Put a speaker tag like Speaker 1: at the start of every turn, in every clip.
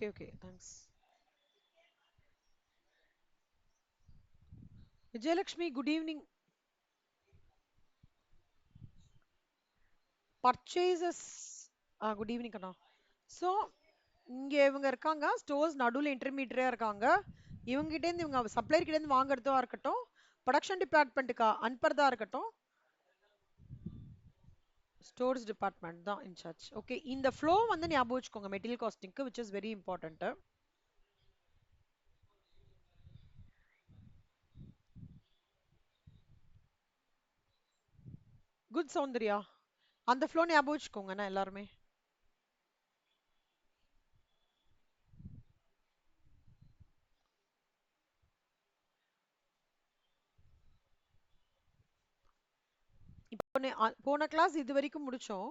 Speaker 1: Okay, thanks. Vijayalakshmi, good evening. Purchases. Good evening, Kanna. So, இங்க இவங்க இருக்காங்க stores நடுவுல இன்டர்மீடியரா இருக்காங்க. இவங்க கிட்ட இருந்து இவங்க சப்ளையர் கிட்ட இருந்து வாங்குறதா இருக்கட்டும், ப்ரொடக்ஷன் டிபார்ட்மெண்ட்டுக்கு அனுப்புறதா இருக்கட்டும், ஸ்டோர்ஸ் டிபார்ட்மெண்ட் தான் இன்சார்ஜ். ஓகே, இந்த ஃப்ளோ வந்து ஞாபகம் வச்சுக்கோங்க மெட்டீரியல் காஸ்டிங்க்கு, which is very important. Good Soundarya, அந்த ஃப்ளோ ஞாபகம் வச்சுக்கோங்கண்ணா எல்லாருமே. இப்போ போன கிளாஸ் இது வரைக்கும் முடிச்சோம்.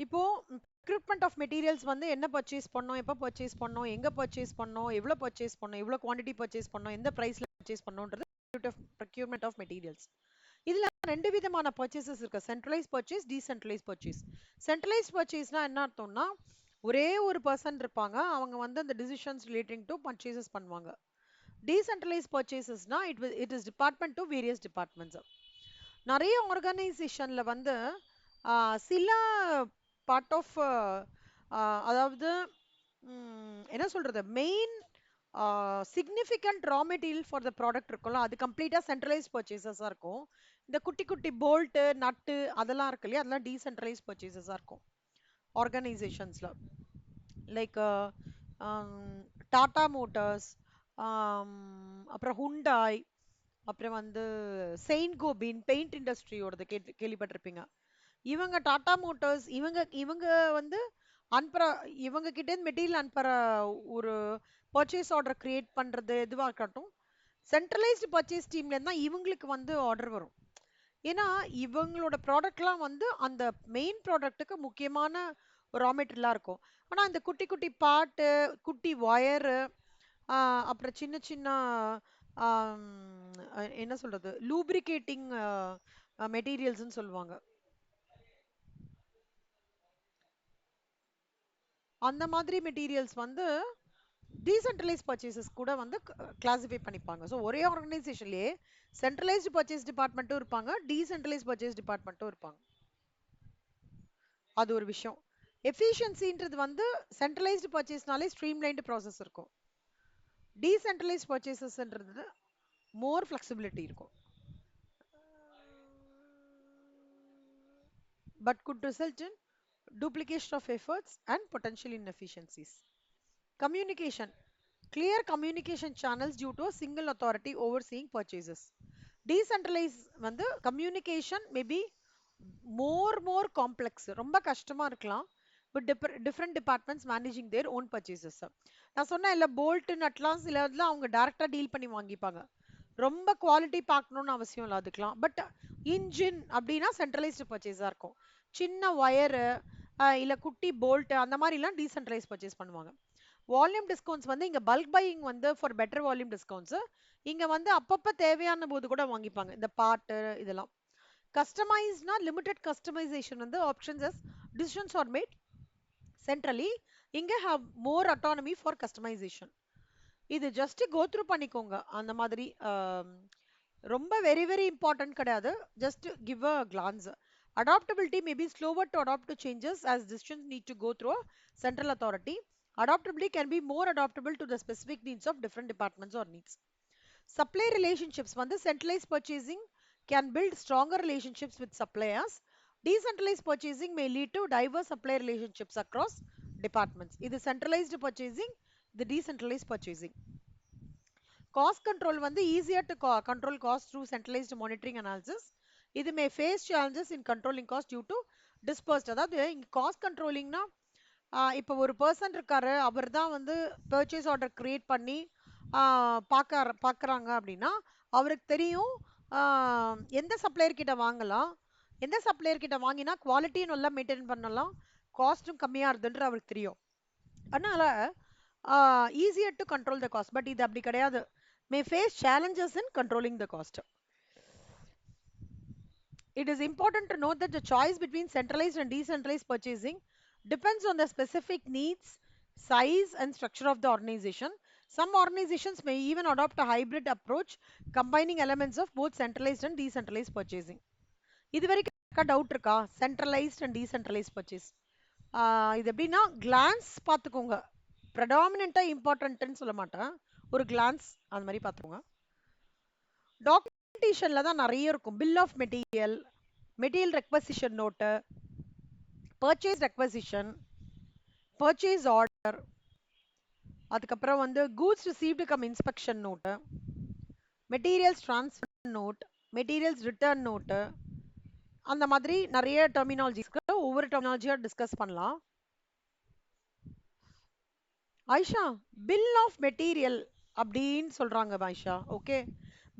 Speaker 1: இப்போ ப்ரிக்ரூட்மெண்ட் ஆஃப் மெட்டீரியல்ஸ் வந்து என்ன பர்ச்சேஸ் பண்ணோம், எப்போ பர்ச்சேஸ் பண்ணோம், எங்க பர்ச்சேஸ் பண்ணோம், எவ்வளோ பர்ச்சேஸ் பண்ணோம், எவ்வளோ குவாண்டிட்டி பர்ச்சேஸ் பண்ணோம், எந்த பிரைஸ்ல பர்ச்சேஸ் பண்ணோன்றது ப்ரிக்யூர்மெண்ட் ஆஃப் மெட்டீரியல்ஸ். இதுல ரெண்டு விதமான பர்ச்சேசஸ் இருக்கு, centralise purchase, decentralise purchase. Centralise பர்ச்சேஸ்னா என்ன அர்த்தம்னா, ஒரே ஒரு பர்சன் இருப்பாங்க, அவங்க வந்து அந்த டிசிஷன்ஸ் ரிலேட்டிங் டு பர்ச்சேசஸ் பண்ணுவாங்க. டீசென்ட்ரலைஸ் பர்ச்சேசஸ்னா it is department to various departments. நிறைய ஆர்கனைசேஷன்ல வந்து சில பார்ட் ஆஃப் அதாவது என்ன சொல்றது, main significant raw material for the product இருக்கும்ல, அது கம்ப்ளீட்டா சென்ட்ரலைஸ் பர்ச்சேசஸா இருக்கும். இந்த குட்டி குட்டி போல்ட்டு நட்டு அதெல்லாம் இருக்கு இல்லையா, அதெல்லாம் டீசென்ட்ரலைஸ் பர்ச்சேசஸா இருக்கும் ஆர்கனைசேஷன்ஸ்ல. லைக் டாடா மோட்டார்ஸ், அப்புறம் ஹுண்டாய், அப்புறம் வந்து செயின்ட் கோபின் பெயிண்ட் இண்டஸ்ட்ரியோடது கேள்விப்பட்டிருப்பீங்க. இவங்க டாடா மோட்டார்ஸ், இவங்க இவங்க வந்து அனுப்புற, இவங்க கிட்ட இருந்து மெட்டீரியல் அனுப்புற ஒரு பர்ச்சேஸ் ஆர்டர் கிரியேட் பண்றது எதுவாக இருக்கட்டும், சென்ட்ரலைஸ்டு பர்ச்சேஸ் டீம்ல இருந்தா இவங்களுக்கு வந்து ஆர்டர் வரும். ஏன்னா இவங்களோட ப்ராடக்ட்லாம் வந்து அந்த மெயின் ப்ராடக்ட்டுக்கு முக்கியமான ரா மெட்டீரியலா இருக்கும். ஆனா இந்த குட்டி குட்டி பாட்டு, குட்டி ஒயரு, அப்புறம் சின்ன சின்ன ஆம், என்ன சொல்றது, லூப்ரிகேட்டிங் மெட்டீரியல்ஸ்னு சொல்லுவாங்க. அந்த மாதிரி மெட்டீரியல்ஸ் வந்து டீசென்ட்ரலைஸ் பர்ச்சேசஸ் கூட வந்து கிளாசிஃபை பண்ணிப்பாங்க. ஸோ ஒரே ஆர்கனைசேஷன்லயே சென்ட்ரலைஸ்டு பர்ச்சேஸ் டிபார்ட்மெண்ட்டும் இருப்பாங்க, டீசென்ட்ரலைஸ் பர்ச்சேஸ் டிபார்ட்மெண்ட்டும் இருப்பாங்க. அது ஒரு விஷயம். எஃபிஷியன்சின்றது வந்து சென்ட்ரலைஸ்டு பர்ச்சேஸ்னாலே ஸ்ட்ரீம்லைன்டு ப்ராசஸ் இருக்கும். டீசென்ட்ரலைஸ் பர்ச்சேசஸ்ன்றது மோர் ஃப்ளெக்சிபிலிட்டி இருக்கும். But could result in duplication of efforts and potential inefficiencies. Communication. Clear communication channels due to a single authority overseeing purchases. Decentralized வந்து communication may be more complex. ரொம்ப கஷ்டமா இருக்கலாம். But different departments managing their own purchases. நான் சொன்னேன் இல்ல, bolt நட்லாம் சில இதுல அவங்க டைரக்டா டீல் பண்ணி வாங்கிப்பாங்க. ரொம்ப குவாலிட்டி பார்க்கணும்னு அவசியம் இல்லை அதுக்கெல்லாம். பட் இன்ஜின் அப்படின்னா சென்ட்ரலைஸ்டு பர்ச்சேஸா இருக்கும். சின்ன ஒயரு இல்ல குட்டி போல்ட் அந்த மாதிரிலாம் டீசென்ட்ரலைஸ் பர்ச்சேஸ் பண்ணுவாங்க. வால்யூம் டிஸ்கவுண்ட்ஸ் வந்து இங்க பல்க் பையிங் வந்து ஃபார் பெட்டர் வால்யூம் டிஸ்கவுண்ட்ஸ். இங்க வந்து அப்பப்ப தேவையான போது கூட வாங்கிப்பாங்க இந்த பாட்டு இதெல்லாம். கஸ்டமைஸ்னா லிமிடெட் கஸ்டமைசேஷன் வந்து options as decisions are made centrally. இங்க have more autonomy for customisation. இது ஜஸ்ட் கோ த்ரூ பண்ணிக்கோங்க. அந்த மாதிரி ரொம்ப வெரி வெரி இம்பார்ட்டன்ட் கிடையாது. Just give a glance. Adaptability may be slower to adapt to changes as decisions need to go through a central authority. Adaptability can be more adaptable to the specific needs of different departments or needs. Supply relationships வந்து centralized purchasing can build stronger relationships with suppliers. Decentralized purchasing may lead to diverse supply relationships across departments. இது centralized purchasing, the decentralized purchasing. Cost control வந்து easier to control cost through centralized monitoring analysis. இது may face challenges in controlling cost due to dispersed. அதாவது இங்க cost கண்ட்ரோலிங்னா இப்போ ஒரு person இருக்காரு, அவர் தான் வந்து பர்ச்சேஸ் ஆர்டர் கிரியேட் பண்ணி பார்க்குறாங்க அப்படின்னா அவருக்கு தெரியும் எந்த சப்ளையர் கிட்ட வாங்கலாம், எந்த சப்ளையர் கிட்ட வாங்கினா குவாலிட்டியும் நல்லா மெயின்டைன் பண்ணலாம், காஸ்ட்டும் கம்மியாக இருதுன்ற அவருக்கு தெரியும். அதனால easier to control the cost. But இது அப்படி கிடையாது. May face challenges in controlling the cost. It is important to note that the choice between centralized and decentralized purchasing Depends on the specific needs, size, and structure of the organization. Some organizations may even adopt a hybrid approach, combining elements of both centralized and decentralized purchasing. இது வரைக்கும் doubt இருக்கா? Centralised and decentralised purchase. இது எப்படின்னா glands பார்த்துக்கோங்க. ப்ரெடாமினெண்ட்டாக இம்பார்ட்டன்ட்னு சொல்ல மாட்டேன். ஒரு glands அந்த மாதிரி பார்த்துக்கோங்க. டாக்குமெண்டேஷன்ல தான் நிறைய இருக்கும். Bill of material, material requisition note, purchase requisition, purchase order, அதுக்கப்புறம் வந்து goods received cum inspection note, materials transfer note, materials return note, அந்த மாதிரி நிறைய டெர்மினாலஜிஸ்க்கு ஒவ்வொரு டெர்மினாலஜியாக டிஸ்கஸ் பண்ணலாம். ஆயிஷா, பில் ஆஃப் மெட்டீரியல் அப்படின்னு சொல்றாங்க ஆயிஷா. ஓகே,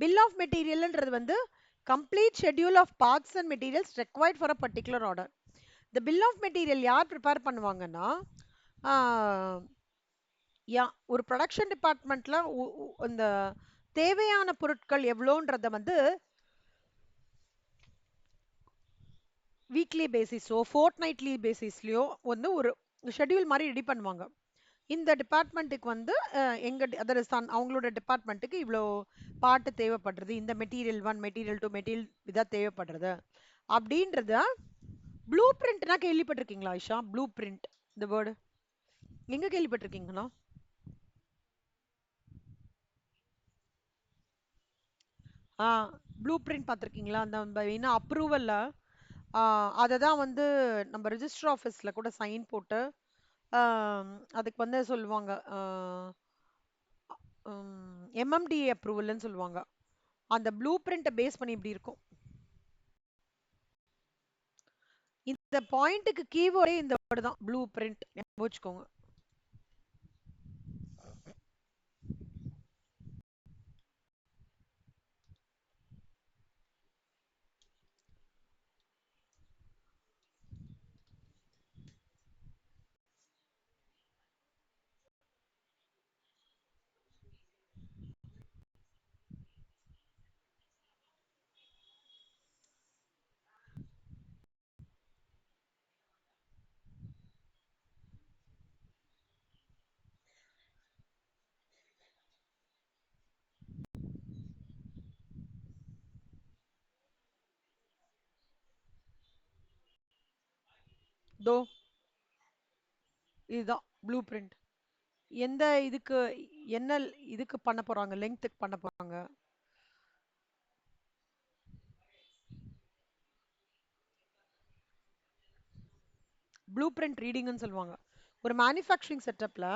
Speaker 1: பில் ஆஃப் மெட்டீரியல்ன்றது வந்து complete schedule of parts and materials required for a particular order. இந்த பில் ஆஃப் மெட்டீரியல் யார் ப்ரிப்பேர் பண்ணுவாங்கன்னா, யா ஒரு ப்ரொடக்ஷன் டிபார்ட்மெண்ட்ல இந்த தேவையான பொருட்கள் எவ்வளோன்றத வந்து வீக்லி பேசிஸோ ஃபோர்ட்நைட்லி பேசிஸ்லயோ வந்து ஒரு ஷெட்யூல் மாதிரி ரெடி பண்ணுவாங்க. இந்த டிபார்ட்மெண்ட்டுக்கு வந்து அதர் அவங்களோட டிபார்ட்மெண்ட்டுக்கு இவ்வளோ பாட்டு தேவைப்படுறது, இந்த மெட்டீரியல் 1, மெட்டீரியல் 2, மெட்டீரியல் இதாக தேவைப்படுறது அப்படின்றத ப்ளூ பிரிண்ட்னா கேள்விப்பட்டிருக்கீங்களா ஆயிஷா? ப்ளூ பிரிண்ட் இந்த வேர்டு எங்க கேள்விப்பட்டிருக்கீங்களா? ப்ளூ பிரிண்ட் பார்த்துருக்கீங்களா? அந்த அப்ரூவல்ல அதை தான் வந்து நம்ம ரிஜிஸ்டர் ஆஃபீஸில் கூட சைன் போட்டு அதுக்கு வந்து சொல்லுவாங்க எம்எம்டிஏ அப்ரூவல்னு சொல்லுவாங்க. அந்த ப்ளூ பிரிண்ட்டை பேஸ் பண்ணி இப்படி இருக்கும். இந்த பாயிண்ட்டுக்கு கீவேர்டே இந்த வேர்டு தான், ப்ளூ பிரிண்ட். வச்சுக்கோங்க. தோ இதுதான் ப்ளூ பிரிண்ட். எந்த இதுக்கு என்ன இதுக்கு பண்ண போறாங்க, லெங்க்த்துக்கு பண்ண போறாங்க. ப்ளூ பிரிண்ட் ரீடிங்னு சொல்லுவாங்க. ஒரு மேனுஃபேக்சரிங் செட்டப்ல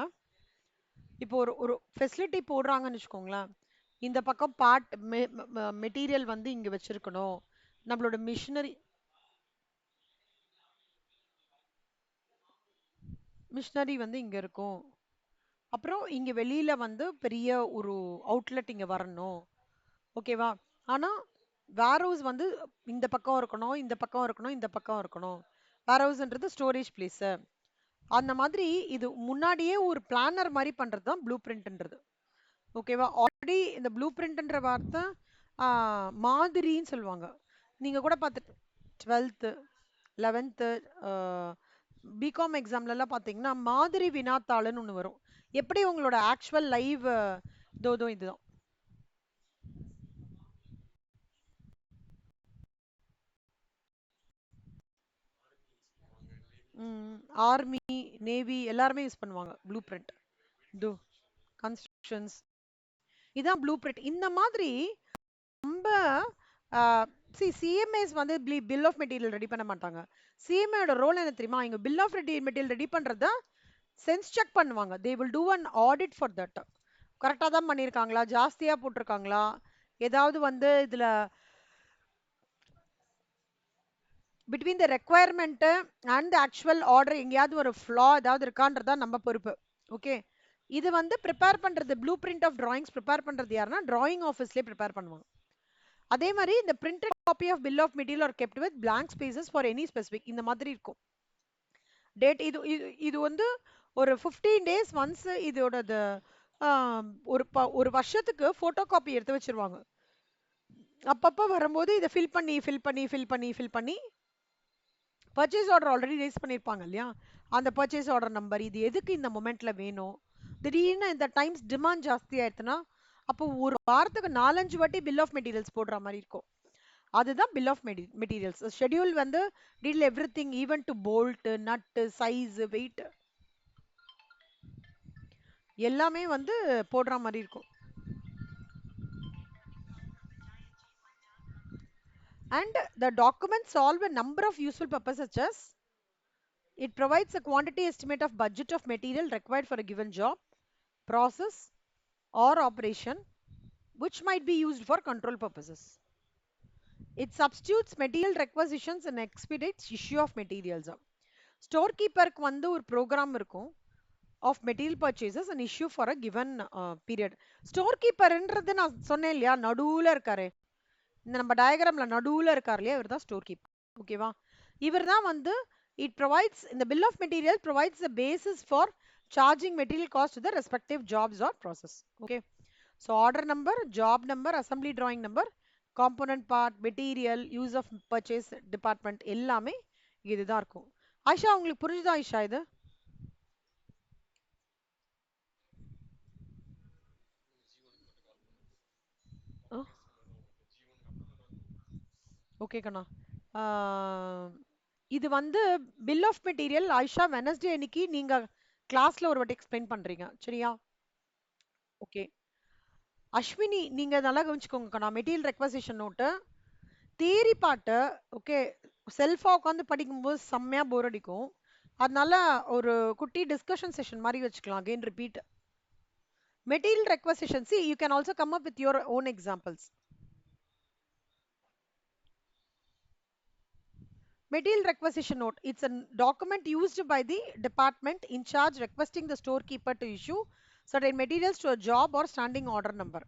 Speaker 1: இப்போ ஒரு ஒரு ஃபெசிலிட்டி போடுறாங்கன்னு வச்சுக்கோங்களேன். இந்த பக்கம் பார்ட் மெட்டீரியல் வந்து இங்க வச்சிருக்கணும், நம்மளோட மிஷினரி வந்து இங்க இருக்கும், அப்புறம் இங்க வெளியில வந்து பெரிய ஒரு அவுட்லெட் இங்க வரணும். ஓகேவா? ஆனா வேர் ஹவுஸ் வந்து இந்த பக்கம் இருக்கணும், இந்த பக்கம் இருக்கணும், இந்த பக்கம் இருக்கணும். வேர் ஹவுஸ்ன்றது ஸ்டோரேஜ் பிளேஸ். அந்த மாதிரி இது முன்னாடியே ஒரு பிளானர் மாதிரி பண்றது தான் ப்ளூ பிரிண்ட்ன்றது. ஓகேவா? ஆல்ரெடி இந்த ப்ளூ பிரிண்ட்ன்ற வார்த்தை மாதிரின்னு சொல்லுவாங்க. நீங்க கூட பார்த்து 12th 11th பிகாம் எக்ஸாம்லலாம் பார்த்தீங்கன்னா மாதிரி வினாத்தாளுன்னு ஒன்று வரும். எப்படி உங்களோட ஆக்சுவல் லைவ் தோதோ இதுதான். ஆர்மி, நேவி எல்லாருமே யூஸ் பண்ணுவாங்க ப்ளூ பிரிண்ட். தோ கன்ஸ்ட்ரக்ஷன்ஸ் இதான் ப்ளூ பிரிண்ட். இந்த மாதிரி நம்ம சிஎம்ஏஸ் வந்து பில் ஆஃப் மெட்டீரியல் ரெடி பண்ண மாட்டாங்க. சிஎம்ஏயோட ரோல் என்ன தெரியுமா? இங்க பில் ஆஃப் மெட்டீரியல் ரெடி பண்றத சென்ஸ் செக் பண்ணுவாங்க. They will do an audit for that. கரெக்டாக தான் பண்ணியிருக்காங்களா, ஜாஸ்தியாக போட்டிருக்காங்களா, ஏதாவது வந்து இதில் between the requirement and actual order எங்கேயாவது ஒரு ஃப்ளா ஏதாவது இருக்கான்றதா நம்ம பொறுப்பு. ஓகே, இது வந்து ப்ரிப்பேர் பண்றது blue print of drawings prepare பண்றது யாருன்னா டிராயிங் ஆஃபீஸ்லேயே ப்ரிப்பேர் பண்ணுவாங்க. அதே மாதிரி இந்த printed copy of bill of material are kept with blank spaces for any specific இந்த மாதிரி இருக்கும். டேட் இது இது வந்து ஒரு 15 days ஒன்ஸ் இதோட ஒரு வருஷத்துக்கு போட்டோ காப்பி எடுத்து வச்சிருவாங்க. அப்பப்போ வரும்போது இதை ஃபில் பண்ணி பர்ச்சேஸ் ஆர்டர் ஆல்ரெடி ரைஸ் பண்ணியிருப்பாங்க இல்லையா, அந்த பர்ச்சேஸ் ஆர்டர் நம்பர், இது எதுக்கு இந்த மொமெண்ட்ல வேணும், திடீர்னு இந்த டைம்ஸ் டிமாண்ட் ஜாஸ்தி ஆயிடுச்சுன்னா அப்போ ஒரு வாரத்துக்கு 4-5 வாட்டி பில் ஆஃப் மெட்டீரியல்ஸ் போடுற மாதிரி இருக்கும். அதுதான் பில் ஆஃப் மெட்டீரியல்ஸ். ஷெட்யூல் வந்து deal everything, even to bolt, nut, size, weight எல்லாமே வந்து போடுற மாதிரி இருக்கும். And the document solve a number of useful purposes such as it provides a quantity estimate of budget of material required for a given job, process or operation which might be used for control purposes. It substitutes material requisitions and expedites issue of materials. Storekeeper வந்து ஒரு program இருக்கும் of material purchases and issue for a given period. Storekeeper-ன்றது நான் சொன்னேன் இல்லையா, நடுவுல இருக்காரு, இந்த நம்ம டயக்ராம்ல நடுவுல இருக்கார் இல்லையா, இவர் தான் ஸ்டோர் கீப்பர். ஓகேவா, இவர் தான் வந்து it provides in the bill of material provides the basis for charging material cost to the respective jobs or process. Okay, so order number, job number, assembly drawing number, component part, material, use of purchase department எல்லாமே இதுதான் இருக்கும். ஆயிஷா உங்களுக்கு புரிஞ்சுதா ஆயிஷா இது? Okay கண்ணா. இது வந்து bill of material Ayesha Wednesday அன்னைக்கு நீங்க கிளாஸ்ல ஒரு வாட்டி எக்ஸ்பிளைன் பண்றீங்க சரியா? ஓகே அஸ்வினி, நீங்க நல்லா கவனிச்சுக்கோங்க கண்ணா. மெட்டீரியல் ரெக்வசிஷன் நோட்டு தியரி பாட்டு ஓகே செல்ஃபா உட்காந்து படிக்கும்போது செம்மையா போர் அடிக்கும். அதனால ஒரு குட்டி டிஸ்கஷன் செஷன் மாதிரி வச்சுக்கலாம். Again repeat material requisition. C you can also come up with your own examples. Material requisition note. It's a document used by the department in charge requesting the storekeeper to issue certain materials to a job or standing order number.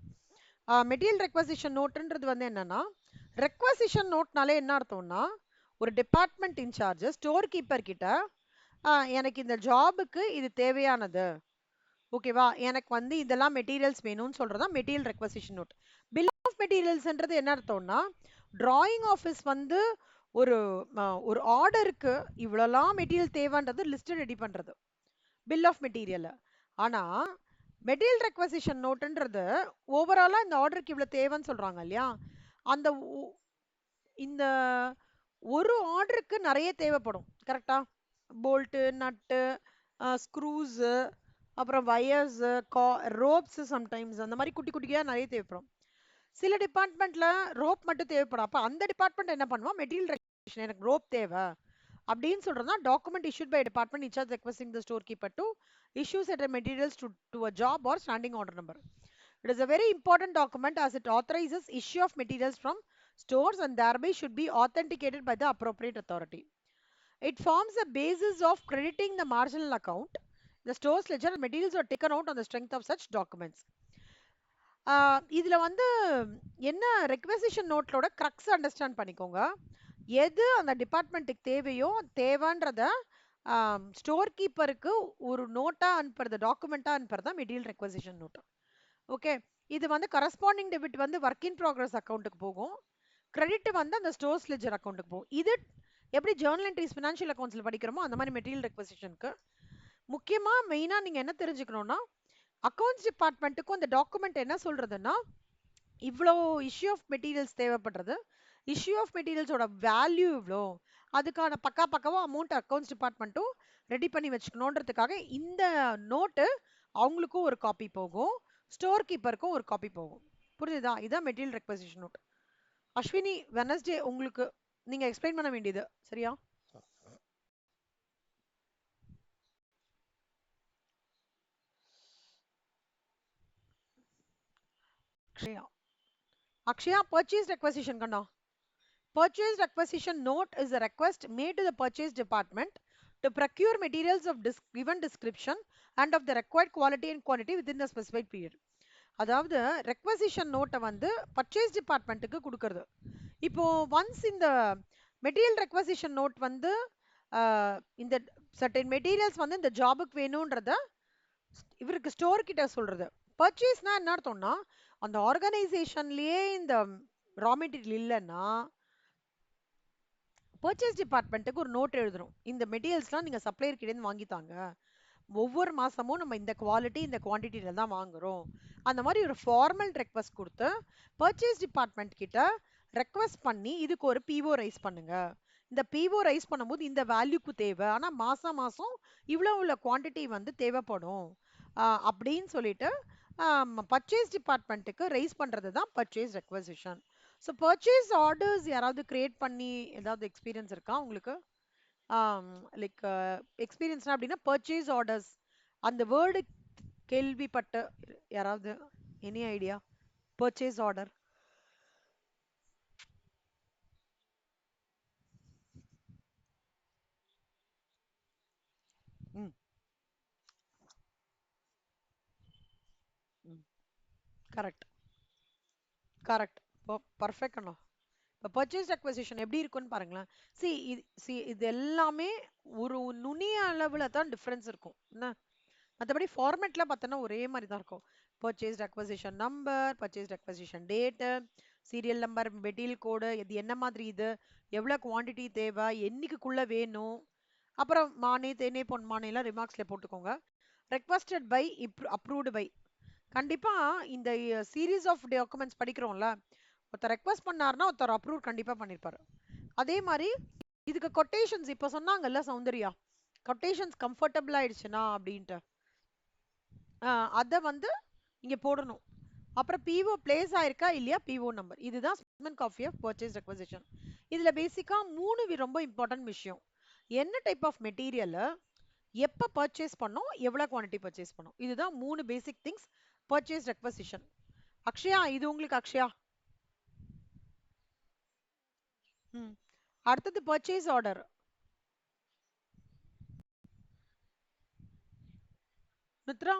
Speaker 1: Material requisition noteன்றது வந்து என்னன்னா, requisition noteனாலே என்ன அர்த்தம்னா, ஒரு department incharge store keeper கிட்ட எனக்கு இந்த ஜாபுக்கு இது தேவையானது, ஓகேவா, எனக்கு வந்து இதெல்லாம் மெட்டீரியல்ஸ் வேணும்னு சொல்றதா material requisition note. Bill of மெட்டீரியல்ஸ்ன்றது என்ன அர்த்தம்னா, டிராயிங் ஆஃபீஸ் வந்து ஒரு ஒரு ஆர்டருக்கு இவ்வளோலாம் மெட்டீரியல் தேவைன்றது லிஸ்ட் ரெடி பண்றது பில் ஆஃப் மெட்டீரியல். ஆனா மெட்டீரியல் ரெக்வசிஷன் நோட்டுன்றது ஓவராலா இந்த ஆர்டருக்கு இவ்வளோ தேவைன்னு சொல்றாங்க இல்லையா, அந்த இந்த ஒரு ஆர்டருக்கு நிறைய தேவைப்படும் கரெக்டா, போல்ட்டு, நட்டு, ஸ்க்ரூஸு, அப்புறம் வயர்ஸு, ரோப்ஸ், சம்டைம்ஸ் அந்த மாதிரி குட்டி குட்டியாக நிறைய தேவைப்படும். சில டிபார்ட்மெண்ட்ல ரோப் மட்டும் தேவைப்படும். அப்போ அந்த டிபார்ட்மெண்ட் என்ன பண்ணுவோம், மெட்டீரியல் ரெக்வசிஷன் எனக்கு ரோப் தேவை அப்படின்னு சொல்றதா document issued by department incharge requesting the store keeper to issue certain materials to a job or standing order number. It is a very important document as it authorizes issue of materials from stores and thereby should be authenticated by the appropriate authority. It forms the basis of crediting the marginal account. The store's ledger materials are taken out on the strength of such documents. இதுல வந்து என்ன requisition நோட்டோட crux understand பண்ணிக்கோங்க. எது அந்த டிபார்ட்மெண்ட்டுக்கு தேவையோ தேவைன்றத store கீப்பருக்கு ஒரு NOTA அனுப்புறது, டாக்குமெண்டா அனுப்புறது தான் மெட்டீரியல் ரெக்வசிஷன் நோட். ஓகே, இது வந்து கரஸ்பாண்டிங் டெபிட் வந்து ஒர்க் இன் ப்ராக்ரஸ் அக்கௌண்ட்டுக்கு போகும், கிரெடிட் வந்து அந்த ஸ்டோர்ஸ் லெஜர் அக்கௌண்ட்டுக்கு போகும். இது எப்படி ஜேர்னல் என்ட்ரிஸ் ஃபினான்ஷியல் அக்கௌண்ட்ஸ்ல படிக்கிறோமோ அந்த மாதிரி மெட்டீரியல் ரெக்வசிஷனுக்கு முக்கியமா மெயினா நீங்க என்ன தெரிஞ்சுக்கணும்னா, அக்கௌண்ட்ஸ் டிபார்ட்மெண்ட்டுக்கும் அந்த டாக்குமெண்ட் என்ன சொல்றதுன்னா, இவ்வளோ இஷ்யூ ஆஃப் மெட்டீரியல்ஸ் தேவைப்படுறது, இஷ்யூ ஆஃப் மெட்டீரியல்ஸோட வேல்யூ இவ்வளோ, அதுக்கான பக்காவா அமௌண்ட் அக்கௌண்ட்ஸ் டிபார்ட்மெண்ட்டும் ரெடி பண்ணி வச்சுக்கணுன்றதுக்காக இந்த நோட்டு அவங்களுக்கும் ஒரு காப்பி போகும், ஸ்டோர் கீப்பருக்கும் ஒரு காப்பி போகும். புரியுதா? இதான் material requisition note. Ashwini, Wednesday உங்களுக்கு நீங்க எக்ஸ்பிளைன் பண்ண வேண்டியது சரியா? அக்ஷயா, அக்ஷயா purchase requisition கண்ணா. Purchase requisition note is a request made to the purchase department to procure materials of given description and of the required quality and quantity within the specified period. அதாவது requisition நோட்டை வந்து purchase டிபார்ட்மெண்ட்டுக்கு கொடுக்கறது. இப்போ once இந்த material requisition note வந்து இந்த certain materials வந்து இந்த ஜாபுக்கு வேணும்ன்றத இவருக்கு ஸ்டோர் கிட்ட சொல்றது. பர்ச்சேஸ்னா என்ன அர்த்தம்னா, அந்த ஆர்கனைசேஷன்லயே இந்த ரா மெட்டீரியல் இல்லைன்னா பர்ச்சேஸ் டிபார்ட்மெண்ட்டுக்கு ஒரு நோட் எழுதுறோம். இந்த மெட்டீரியல்ஸ்லாம் நீங்க சப்ளையர் கிட்டேருந்து வாங்கித்தாங்க. ஒவ்வொரு மாசமும் நம்ம இந்த குவாலிட்டி இந்த குவான்டிட்டியில தான் வாங்குறோம். அந்த மாதிரி ஒரு ஃபார்மல் ரெக்வஸ்ட் கொடுத்து பர்ச்சேஸ் டிபார்ட்மெண்ட் கிட்ட ரெக்வஸ்ட் பண்ணி இதுக்கு ஒரு பிஓ ரைஸ் பண்ணுங்க. இந்த பிஓ ரைஸ் பண்ணும்போது இந்த வேல்யூக்கு தேவை, ஆனா மாசம் மாசம் இவ்வளவு உள்ள குவான்டிட்டி வந்து தேவைப்படும் அப்படின்னு சொல்லிட்டு பர்ச்சேஸ் டிபார்ட்மெண்ட்டுக்கு ரைஸ் பண்றது தான் purchase requisition. So purchase orders யாராவது கிரியேட் பண்ணி ஏதாவது எக்ஸ்பீரியன்ஸ் இருக்கா உங்களுக்கு? லைக் எக்ஸ்பீரியன்ஸ்னா அப்படின்னா பர்ச்சேஸ் ஆர்டர்ஸ் அந்த வேர்டு கேள்விப்பட்ட யாராவது? Any idea? Purchase order. ம் ம் கரெக்ட் கரெக்ட். பர்ஃபெக்ட் அண்ணா. இப்போ பர்ச்சேஸ் அக்வசிஷன் எப்படி இருக்குன்னு பாருங்களேன். இது எல்லாமே ஒரு நுனிய அளவுல தான் டிஃபரன்ஸ் இருக்கும் என்ன. மற்றபடி ஃபார்மேட்ல பார்த்தோன்னா ஒரே மாதிரி தான் இருக்கும். Purchased acquisition number, purchased acquisition date, serial number, material code, இது என்ன மாதிரி, இது எவ்வளோ குவான்டிட்டி தேவை, என்னைக்குள்ள வேணும், அப்புறம் மானே தேனே பொன்மானே எல்லாம் ரிமார்க்ஸ்ல போட்டுக்கோங்க. Requested by, approved by. கண்டிப்பா இந்த சீரீஸ் ஆஃப் டாக்குமெண்ட்ஸ் படிக்கிறோம்ல, ஒருத்தர் ரெக்வஸ்ட் பண்ணாருன்னா ஒருத்தர் அப்ரூவ் கண்டிப்பா பண்ணிருப்பாரு. அதே மாதிரி இதுக்கு கொட்டேஷன்ஸ் இப்ப சொன்னாங்கல்ல சௌந்தர்யா, கொட்டேஷன்ஸ் கம்ஃபர்டபுள் ஆயிடுச்சுன்னா அப்படின்ட்டு அதை வந்து இங்க போடணும். அப்புறம் பிஓ பிளேஸ் ஆயிருக்கா இல்லையா, பிஓ நம்பர். இதுதான் statement copy of purchase requisition. இதுல பேசிக்கா மூணு ரொம்ப இம்பார்ட்டன்ட் விஷயம். என்ன டைப் ஆஃப் மெட்டீரியல், எப்ப பர்ச்சேஸ் பண்ணோம், எவ்வளவு குவான்டிட்டி பர்ச்சேஸ் பண்ணோம், இதுதான் மூணு basic things purchase requisition. Akshaya, இது உங்களுக்கு அக்ஷயா. ம் அடுத்தது purchase order. Mitra,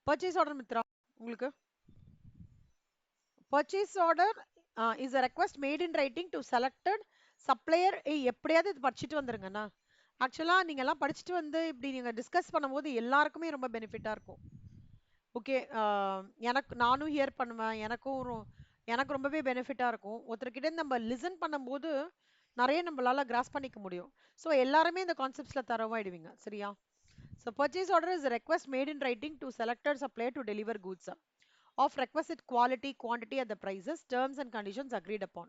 Speaker 1: purchase order Mitra உங்களுக்கு. Purchase order is a request made in writing to selected supplier. எப்படியாவது இது படிச்சுட்டு வந்துருங்கண்ணா. ஆக்சுவலா நீங்க எல்லாம் படிச்சுட்டு வந்து இப்படி நீங்க டிஸ்கஸ் பண்ணும்போது எல்லாருக்குமே ரொம்ப பெனிஃபிட்டா இருக்கும். ஓகே, எனக்கு நானும் ஹியர் பண்ணுவேன், எனக்கு ரொம்பவே பெனிஃபிட்டா இருக்கும். ஒருத்தர்கிட்ட நம்ம லிசன் பண்ணும்போது நிறைய நம்மளால கிராஸ் பண்ணிக்க முடியும். ஸோ எல்லாருமே இந்த கான்செப்ட்ஸ்ல தரவாயிடுவீங்க சரியா. So purchase order is request made in writing to selected supplier to deliver goods of requisite quality, quantity at the prices, terms and conditions agreed upon.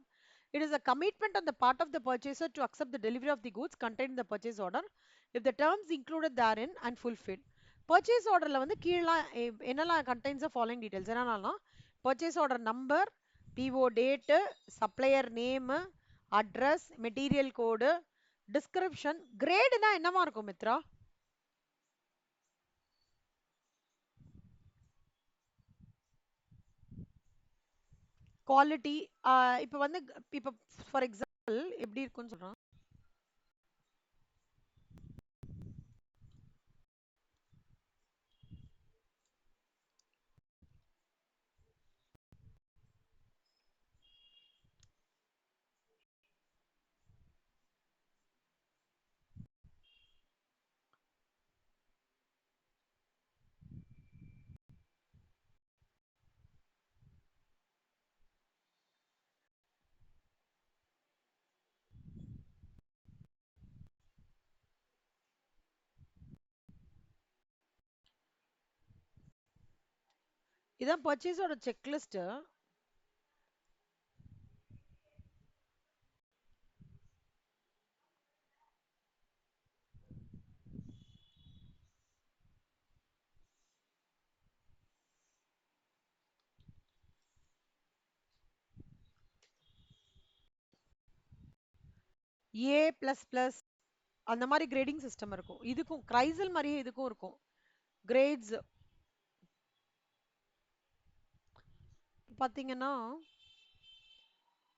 Speaker 1: It is a commitment on the part of the purchaser to accept the delivery of the goods contained in the purchase order if the terms included therein and fulfilled. Purchase orderல வந்து கீழே என்னெல்லாம் contains the following details என்னெல்லாம்: purchase order number, PO date, supplier name, address, material code, description. Grade-னா என்னவா இருக்கும் Mitra? Quality. இப்போ வந்து இப்போ for example எப்படி இருக்குன்னு சொல்றேன். இதான் பர்ச்சேஸோட செக்லிஸ்ட். ஏ பிளஸ் பிளஸ் அந்த மாதிரி கிரேடிங் சிஸ்டம் இருக்கும். இதுக்கும் கிரைசல் மாதிரியே இதுக்கும் இருக்கும் கிரேட்ஸ். பாத்தீங்கன்னா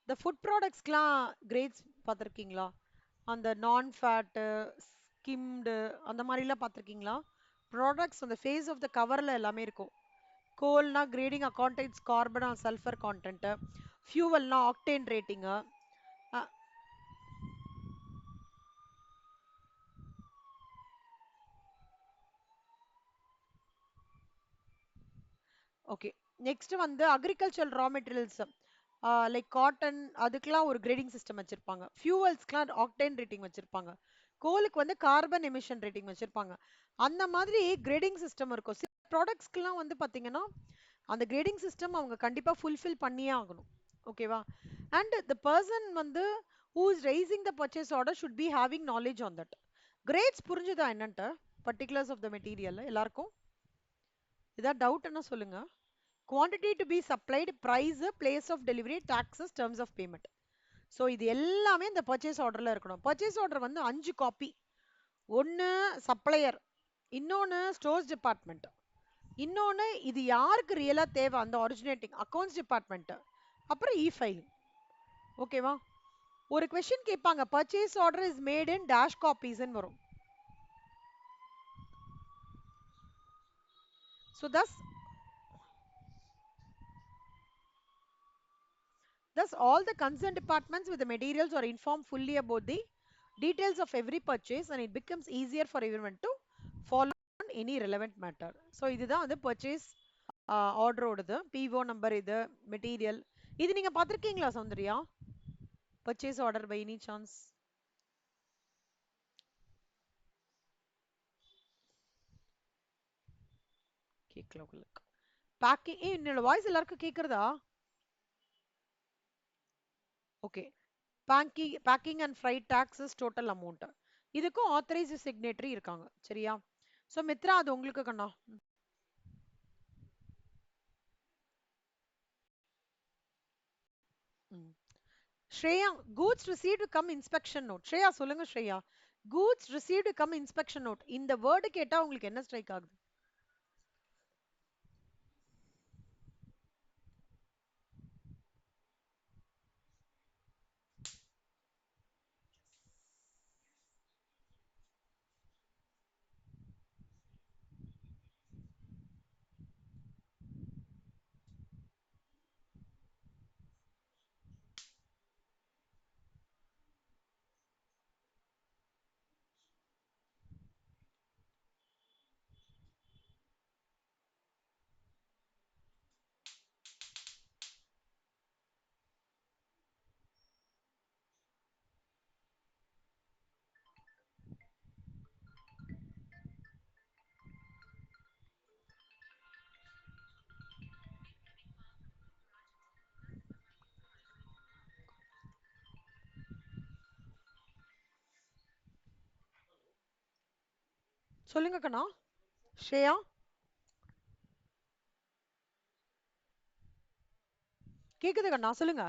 Speaker 1: இந்த ஃபுட் ப்ராடக்ட்ஸ்க்குலாம் கிரேட்ஸ் பார்த்துருக்கீங்களா? அந்த நான் ஃபேட்டு, ஸ்கிம்டு, அந்த மாதிரிலாம் பார்த்துருக்கீங்களா? ப்ராடக்ட்ஸ் அந்த ஃபேஸ் ஆஃப் த கவரில் எல்லாமே இருக்கும். கோல்னா grading accountants carbon or sulphur content, ஃபியூவல்னா ஆக்டேன் ரேட்டிங்கு. ஓகே, நெக்ஸ்ட் வந்து agriculture raw materials. Like cotton அதுக்கெல்லாம் ஒரு கிரேடிங் சிஸ்டம் வச்சிருப்பாங்க. ஃபியூவல்ஸ்க்குலாம் ஆக்டேன் ரேட்டிங் வச்சிருப்பாங்க. கோலுக்கு வந்து கார்பன் எமிஷன் ரேட்டிங் வச்சிருப்பாங்க. அந்த மாதிரி கிரேடிங் சிஸ்டம் இருக்கும். சில ப்ராடக்ட்ஸ்க்குலாம் வந்து பார்த்தீங்கன்னா அந்த கிரேடிங் சிஸ்டம் அவங்க கண்டிப்பா ஃபுல்ஃபில் பண்ணியே ஆகணும். ஓகேவா? அண்ட் த பர்சன் வந்து who is raising the purchase order should be having knowledge on that. கிரேட்ஸ் புரிஞ்சுதா என்னன்ட்டு பர்டிகுலர்ஸ் ஆஃப் த மெட்டீரியல் எல்லாருக்கும்? ஏதாவது டவுட்னா சொல்லுங்க. Quantity to be supplied, price, place of delivery, taxes, terms of payment. So இது எல்லாமே இந்த பர்ச்சேஸ் ஆர்டர்ல இருக்கணும். பர்ச்சேஸ் ஆர்டர் வந்து 5 காப்பி. ஒன்று சப்ளையர், இன்னொன்று ஸ்டோர்ஸ் டிபார்ட்மெண்ட், இன்னொன்று இது யாருக்கு ரியலா தேவை அந்த ஒரிஜினேட்டிங் அக்கௌண்ட்ஸ் டிபார்ட்மெண்ட், அப்புறம் இ ஃபைலிங். ஓகேவா? ஒரு கொஸ்டின் கேட்பாங்க, purchase order is made in dash காப்பீஸ்ன்னு வரும். So thus all the concerned departments with the materials are informed fully about the details of every purchase, and it becomes easier for everyone to follow on any relevant matter. So இதுதான் வந்து purchase ஆர்டரோடது. PO number இது, material. இது நீங்க பார்த்திருக்கீங்களா Soundarya? Purchase order by any chance? கேட்கல உங்களுக்கு. பேக்கிங் என்னோட வாய்ஸ் எல்லாருக்கும் கேட்குறதா? Okay. Packing and freight taxes total amount. இதுக்கும் ஆத்தரைஸ்டு சிக்னேட்டரி இருக்காங்க. சரியா? ஸோ மித்ரா அது உங்களுக்கு கண்ணா. Shreya, goods received come inspection note. Shreya சொல்லுங்க Shreya. goods received come inspection note. இந்த வேர்டு கேட்டா உங்களுக்கு என்ன ஸ்ட்ரைக் ஆகுது? சொல்லுங்க கண்ணா. ஸ்ரேயா கேக்குது கண்ணா, சொல்லுங்க.